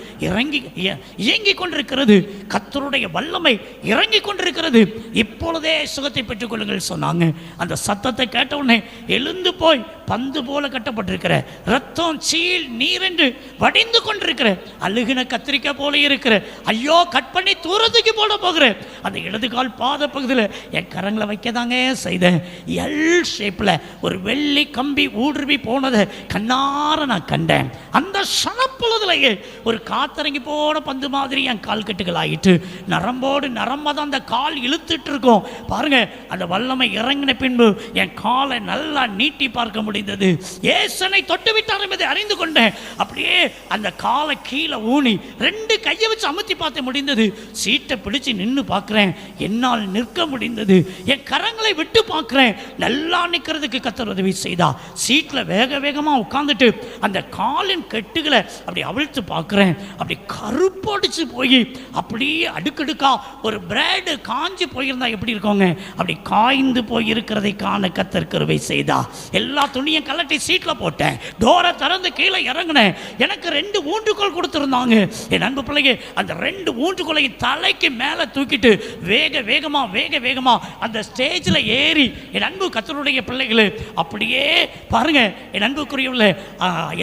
இயங்கிக் கொண்டிருக்கிறது, கர்த்தருடைய வல்லமை இறங்கி கொண்டிருக்கிறது, இப்பொழுதே சுகத்தை பெற்றுக் கொள்ளுங்கள் சொன்னாங்க. அந்த சத்தத்தை கேட்ட உடனே எழுந்து போய் பந்து போல கட்டப்பட்டிருக்கிற ரத்தம் சீல் நீரென்று வடிந்து கொண்டிருக்கிற அழுகின கத்திரிக்காய் போல இருக்கிற, ஐயோ கட் பண்ணி தூரத்துக்கு போட போகிற அந்த இடது கால் பாத பகுதியில் என் கரங்களை வைக்க தாங்க செய்தேன். எல் ஷேப்பில் ஒரு வெள்ளி கம்பி ஊடுருவி போனதை கண்ணார நான் கண்டேன். அந்த சனப்பொழுதுலையே ஒரு காத்தரங்கி போன பந்து மாதிரி என் கால் கட்டுகள் ஆகிட்டு நரம்போடு நரம்ப தான் அந்த கால் இழுத்துட்டு இருக்கோம் பாருங்க. அந்த வல்லமை இறங்கின பின்பு என் காலை நல்லா நீட்டி பார்க்க முடிந்தது. ஏசனை தொட்டு விட்டார் என்பதை அறிந்து கொண்டேன். அப்படியே அந்த காலை கீழே ஊனி 2 கையை வச்சு அமுத்தி பார்த்து முடிந்தது. சீட்டை பிடிச்சு நின்று பார்க்குறேன், என்னால் நிற்க முடிந்தது. என் கரங்களை விட்டு பார்க்குறேன், நல்லா நிற்கிறதுக்கு கர்த்தர் உதவி செய்தா. சீட்டில் வேக வேகமாக உட்காந்துட்டு அந்த காலின் கெட்டுகளை அப்படி அவிழ்த்து பார்க்குறேன். அப்படி கருப்படிச்சு போய் அப்படியே அடுக்கடுக்கா ஒரு பிரெட் காஞ்சி போயிருந்தா எப்படி இருக்கோங்க, அப்படி காய்ந்து போய் இருக்கிறதை காண கர்த்தர் கிருபை செய்தா. எல்லா துணியும் கலட்டி சீட்டில் போட்டேன், டோரை திறந்து கீழே இறங்கினேன். எனக்கு 2 ஊன்றுகோல் கொடுத்துருந்தாங்க. என் அன்பு பிள்ளைங்க, அந்த 2 ஊன்றுகோலையும் தலைக்கு மேலே தூக்கிட்டு வேக வேகமா அந்த ஸ்டேஜில் ஏறி என் அன்பு கர்த்தருடைய பிள்ளைகளே அப்படியே பாருங்க. என் அன்புக்குரியவர்களே,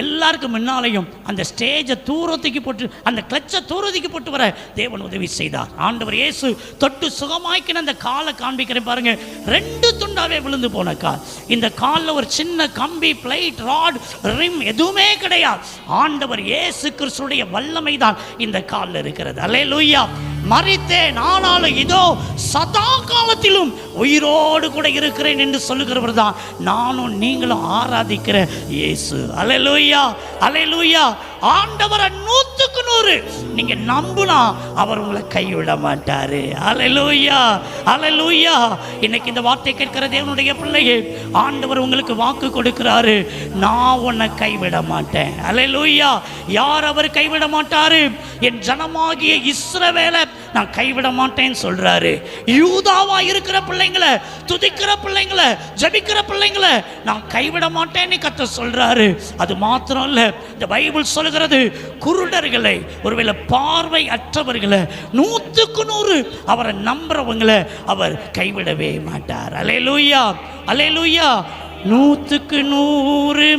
எல்லாருக்கும் முன்னாலையும் அந்த ஸ்டேஜை தூரத்துக்கு போட்டு அந்த கிளச்சை தூரத்துக்கு போட்டு வர தேவன் உதவி செய்தார். ஆண்டவர் இயேசு தொட்டு சுகமாக்கின அந்த காலை காண்பிக்கிறேன் பாருங்க. 2 துண்டாவே விழுந்து போன கால். இந்த காலில் ஒரு சின்ன கம்பி, பிளேட், ராட், ரிம் எதுவுமே கிடையாது. ஆண்டவர் இயேசு கிறிஸ்துடைய வல்லமை தான் இந்த காலில் இருக்கிறது. அல்லேலூயா. மரித்தேன், ஆனாலும் இதோ சதா காலத்திலும் உயிரோடு கூட இருக்கிறேன் என்று சொல்லுகிறவர் தான் நானும் நீங்களும் ஆராதிக்கிற இயேசு. அல்லேலூயா, அல்லேலூயா. ஆண்டவரை 100க்கு 100 நீங்க நம்புனா அவர் உங்களை கைவிட மாட்டாரு. அல்லேலூயா, அல்லேலூயா. இன்னைக்கு இந்த வார்த்தை கேட்கிற தேவனுடைய பிள்ளையே, ஆண்டவர் உங்களுக்கு வாக்கு கொடுக்கிறாரு, நான் உன்னை கைவிட மாட்டேன். அல்லேலூயா. யார் அவர் கைவிட மாட்டாரு? என் ஜனமாகிய இஸ்ரவேலை நான் கைவிட மாட்டேன்னு சொல்றாரு. யூதாவா இருக்கிற பிள்ளைங்களை, துதிக்கிற பிள்ளைங்களை, ஜபிக்கிற பிள்ளைங்களை நான் கைவிட மாட்டேன்னு கர்த்தர் சொல்றாரு. அது மாத்திரம் இல்ல, இந்த பைபிள் சொல்லுகிறது, குருடர்களை, ஒருவேளை பார்வை அற்றவர்களை, 100க்கு 100 அவரை நம்புறவங்களை அவர் கைவிடவே மாட்டார். அல்லேலூயா, அல்லேலூயா. 100க்கு 100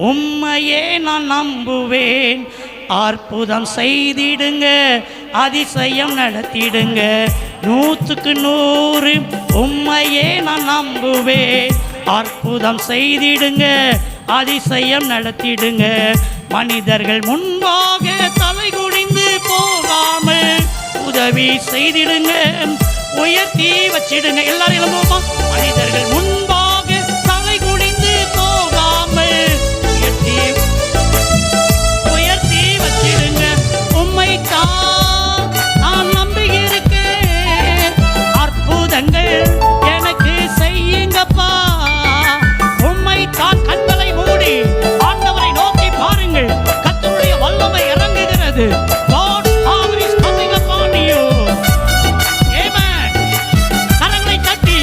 உம்மையே நான் நம்புவேன், அற்புதம் செய்திடுங்க, அதிசயம் நடத்திடுங்க. 100க்கு 100 உம்மையே நான் நம்புவேன், அற்புதம் செய்திடுங்க, அதிசயம் நடத்திடுங்க. மனிதர்கள் முன்பாக தலை குனிந்து போகாமல் உதவி செய்திடுங்க, உயர்த்தி வச்சிடுங்க. எல்லாரும் எழும்புவோமா? மனிதர்கள் முன்பாக தலை குனிந்து போகாமல் உயர்த்தி வச்சிடுங்க. உம்மைத்தான் நான் நம்பியிருக்கேன், அற்புதங்கள் எனக்கு செய்யுங்கப்பா. உம்மைத்தான். கண்களை மூடி ஆண்டவரை நோக்கி பாருங்கள், கர்த்தருடைய வல்லமை இறங்குகிறது. God power is coming upon you. Amen. கரங்களை தட்டி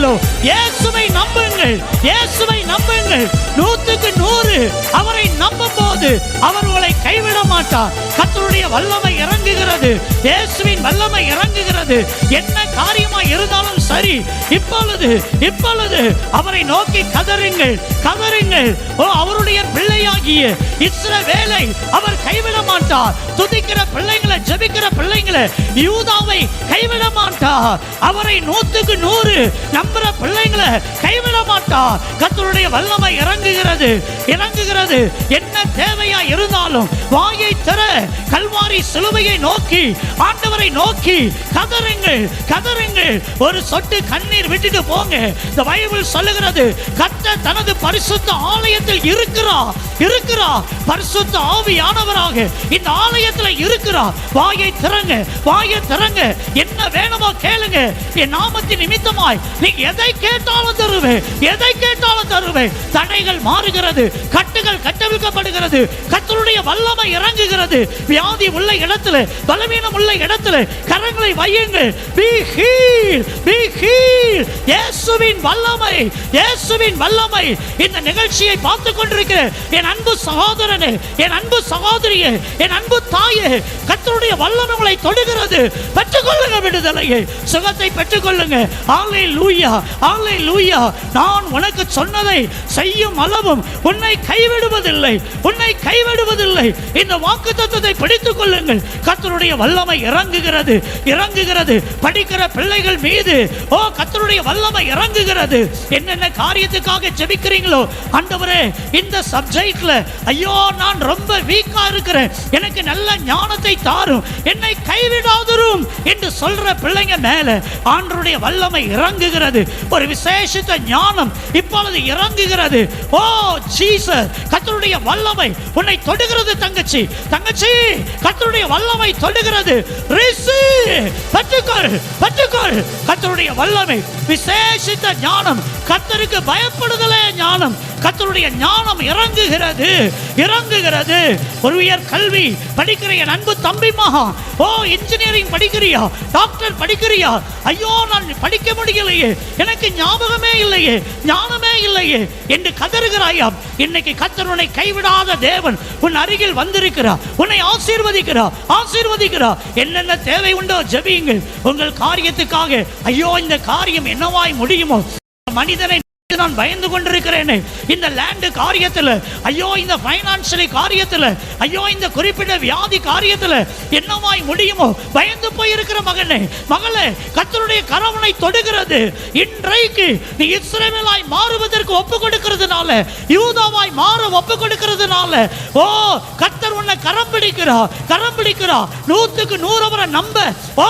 இருக்கிறீர்களோ இயேசுவை நம்புங்கள், இயேசுவை நம்புங்கள். 100க்கு 100 அவரை நம்பும் போது அவர் உங்களை கைவிட மாட்டார். கர்த்தருடைய வல்லமை இறங்குகிறது, இயேசுவின் வல்லமை இறங்குகிறது. என்ன காரியமா இருந்தாலும் சரி, இப்பொழுது அவரை நோக்கி கதறுங்கள், கதறுங்கள். ஓ, அவருடைய பிள்ளையாகிய இஸ்ரவேலை அவர் கைவிட மாட்டார். துதிக்கிற பிள்ளைங்களை, ஜெபிக்கிற பிள்ளைங்களை, யூதாவை கைவிட மாட்டார். அவரை 100க்கு 100 நம்புற பிள்ளைங்களை கைவிட மாட்டார். கர்த்தருடைய வல்லமை இறங்குகிறது, இறங்குகிறது. என்ன தேவையா இருந்தாலும் வாயை திற, கல்வாரி சிலுவையை நோக்கி, ஆண்டவரை நோக்கி கதறுங்கள், கதறுங்கள். ஒரு சொட்டு கண்ணீர் விட்டுட்டு போங்க. இந்த பைபிள் சொல்லுகிறது, கர்த்தர் தனது பரிசுத்த ஆலயத்தில் இருக்கிறார், பரிசுத்த ஆவியானவராக இந்த ஆலயத்தில் இருக்கிறார். வாயை திறங்க, வாயை திறங்க. என்ன வேணுமோ கேளுங்க. என் நாமத்தின் நிமித்தமாய் நீங்க எதை கேட்டாலும் தருவேன், எதை கேட்டாலும் தருவேன். தடைகள் மாறுகிறது, கட்டுகள் கட்டவிழ்க்கப்படுகிறது, கர்த்தருடைய வல்லமை இறங்குகிறது. வியாதி உள்ள இடத்துல, பலவீனம் உள்ள இடத்துல கரங்களை வையுங்கள். Be healed, be healed. இயேசுவின் வல்லமை, இயேசுவின் வல்லமை. இந்த நிகழ்ச்சியை பார்த்து கொண்டிருக்கிற என் அன்பு சகோதரனே, என் அன்பு சகோதரியே, என் அன்பு தாயே, கர்த்தருடைய வல்லமை உங்களை தொடுகிறது. பெற்றுக்கொள்ளுங்க விடுதலையை, சுகத்தை பெற்றுக்கொள்ளுங்க. ஹல்லேலூயா, ஹல்லேலூயா. நான் உனக்கு சொன்னதை செய்யும் அளவும் உன்னை கைவிடுவதில்லை, உன்னை கைவிடுவதில்லை. இந்த வாக்குத்தத்தத்தை பிடித்துக் கொள்ளுங்கள். கர்த்தருடைய வல்லமை இறங்குகிறது, இறங்குகிறது. படிக்கிற பிள்ளைகள் மீது ஓ கர்த்தருடைய வல்லமை இறங்குகிறது. என்னென்ன காரியத்துக்காக ஜெபிக்கிறீங்களோ, ஆண்டவரே இந்த சப்ஜெக்ட்ல ஐயோ நான் ரொம்ப வீக்கா இருக்கிறேன், எனக்கு நல்ல ஞானத்தை தாரும், என்னை கைவிடாதரும் என்று சொல்ற பிள்ளைங்க மேல ஆண்டவருடைய வல்லமை இறங்குகிறது. ஒரு விசேஷித்த ஞானம் இப்பொழுது இறங்குகிறது. ஓ ஜீசஸ், கர்த்தருடைய வல்லமை உன்னை தொடுகிறது. தங்கச்சி, தங்கச்சி, கர்த்தருடைய வல்லமை தொடுகிறது. பெற்றுக்கொள், பெற்றுக்கொள். கர்த்தருடைய வல்லமை, விசேஷித்த ஞானம், கர்த்தருக்கு பயப்படுதலே ஞானம். கர்த்தருடைய ஞானம் இறங்குகிறது, இறங்குகிறது. ஒரு உயர் கல்வி படிக்கிற என் அன்பு தம்பி மகா, ஓ இன்ஜினியரிங் படிக்கிறியா, டாக்டர் படிக்கிறியா, ஐயோ நான் படிக்க முடியலையே, எனக்கு ஞாபகமே இல்லையே, ஞானமே இல்லையே என்று கதறுகிறாயா? இன்னைக்கு கர்த்தர் உன்னை கைவிடாத தேவன் உன் அருகில் வந்திருக்கிறார், உன்னை ஆசீர்வதிக்கிறார், ஆசீர்வதிக்கிறார். என்னென்ன தேவை உண்டோ ஜெபியுங்கள். உங்கள் காரியத்துக்காக ஐயோ இந்த காரியம் என்னவாய் முடியுமோ, மனிதனை நான் பயந்து கொண்டிருக்கிறேனே, இந்த லேண்ட் காரியத்தில், ஐயோ இந்த பைனான்சியல் காரியத்தில், ஐயோ இந்த குறிப்பிட்ட வியாதி காரியத்தில் என்னவாய் முடியுமோ பயந்து போயிருக்கிற மகனே, மகளே, கர்த்தருடைய கரவனை தொடுகிறது. இன்றைக்கு நீ இஸ்ரவேலாய் மாறுவதற்கு ஒப்பு கொடுக்கிறதுனால, யூதாவாய் மாற ஒப்பு கொடுக்கிறதுனால, ஓ கர்த்தர் உன்னை கரம் பிடிக்கிறார், கரம் பிடிக்கிறார். 100க்கு 100 அவரை நம்ப. ஓ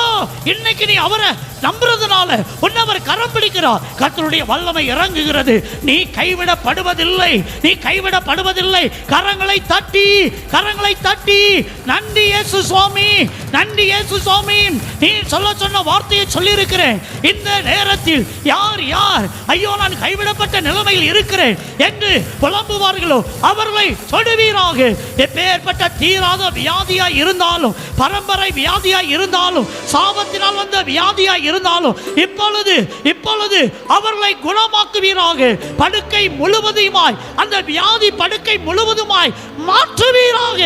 இன்னைக்கு நீ அவரை நம்புறதுனால உன்னை அவர் கரம் பிடிக்கிறார். கர்த்தருடைய வல்லமை இறங்குகிறது. நீ கைவிடப்படுவதில்லை, நீ கைவிடப்படுவதில்லை. கரங்களை தட்டி, கரங்களை தட்டி நன்றி இயேசு சுவாமி, நன்றி இயேசு சுவாமி. நீ சொல்ல சொன்ன வார்த்தையை சொல்லி இருக்கிறேன். இந்த நேரத்தில் யார் யார் ஐயோ நான் கைவிடப்பட்ட நிலைமையில் இருக்கிறேன் என்று புலம்புவார்களோ அவர்களை தொடுவீராக. எப்பேற்பட்ட தீராத வியாதியாய் இருந்தாலும், பரம்பரை வியாதியாய் இருந்தாலும், சாபத்தினால் வந்த வியாதியாய் இருந்தாலும் இப்பொழுது அவர்களை குணமாக்குவீராக. படுக்கை முழுவதுமாய், அந்த வியாதி படுக்கை முழுவதுமாய் மாற்றுவீராக.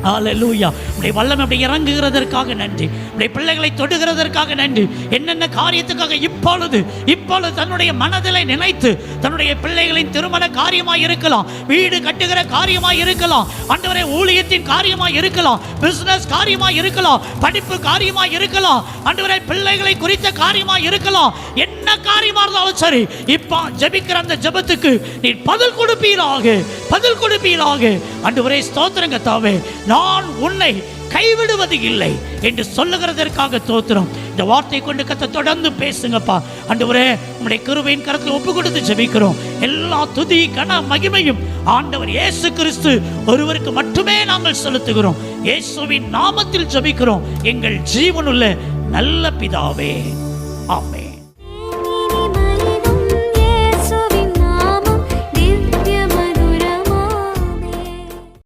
ஹல்லேலூயா. உடைய வல்லமை அப்படி இறங்குகிறதற்காக நன்றி, உடைய பிள்ளைகளை தொடுகிறதற்காக நன்றி. என்னென்ன காரியத்துக்காக இப்பொழுது தன்னுடைய மனதிலை நினைத்து, தன்னுடைய பிள்ளைகளின் திருமண காரியமாய் இருக்கலாம், வீடு கட்டுகிற காரியமாய் இருக்கலாம், ஆண்டவரே ஊழியத்தின் காரியமாய் இருக்கலாம், பிசினஸ் காரியமாய் இருக்கலாம், படிப்பு காரியமாய் இருக்கலாம், ஆண்டவரே பிள்ளைகளை குறித்த காரியமாய் இருக்கலாம். என்ன காரியமா இருந்தாலும் சரி, இப்ப ஜெபிக்கிற அந்த ஜெபத்துக்கு நீ பதில் கொடுப்பீராக, பதில் கொடுப்பீராக. ஆண்டவரே ஸ்தோத்திரங்க தாவே, நான் உன்னை கைவிடுவது இல்லை என்று சொல்லுகிறதற்காக தோத்திரம். இந்த வார்த்தை கொண்டு கத்த தொடர்ந்து பேசுங்கப்பா. ஆண்டவரே உம்முடைய கிருபையின் கரத்தில் ஒப்பு கொடுத்து ஜெபிக்கிறோம். எல்லா துதி கன மகிமையும் ஆண்டவர் இயேசு கிறிஸ்து ஒருவருக்கு மட்டுமே நாங்கள் செலுத்துகிறோம். இயேசுவின் நாமத்தில் ஜெபிக்கிறோம் எங்கள் ஜீவனுள்ள நல்ல பிதாவே, ஆமென்.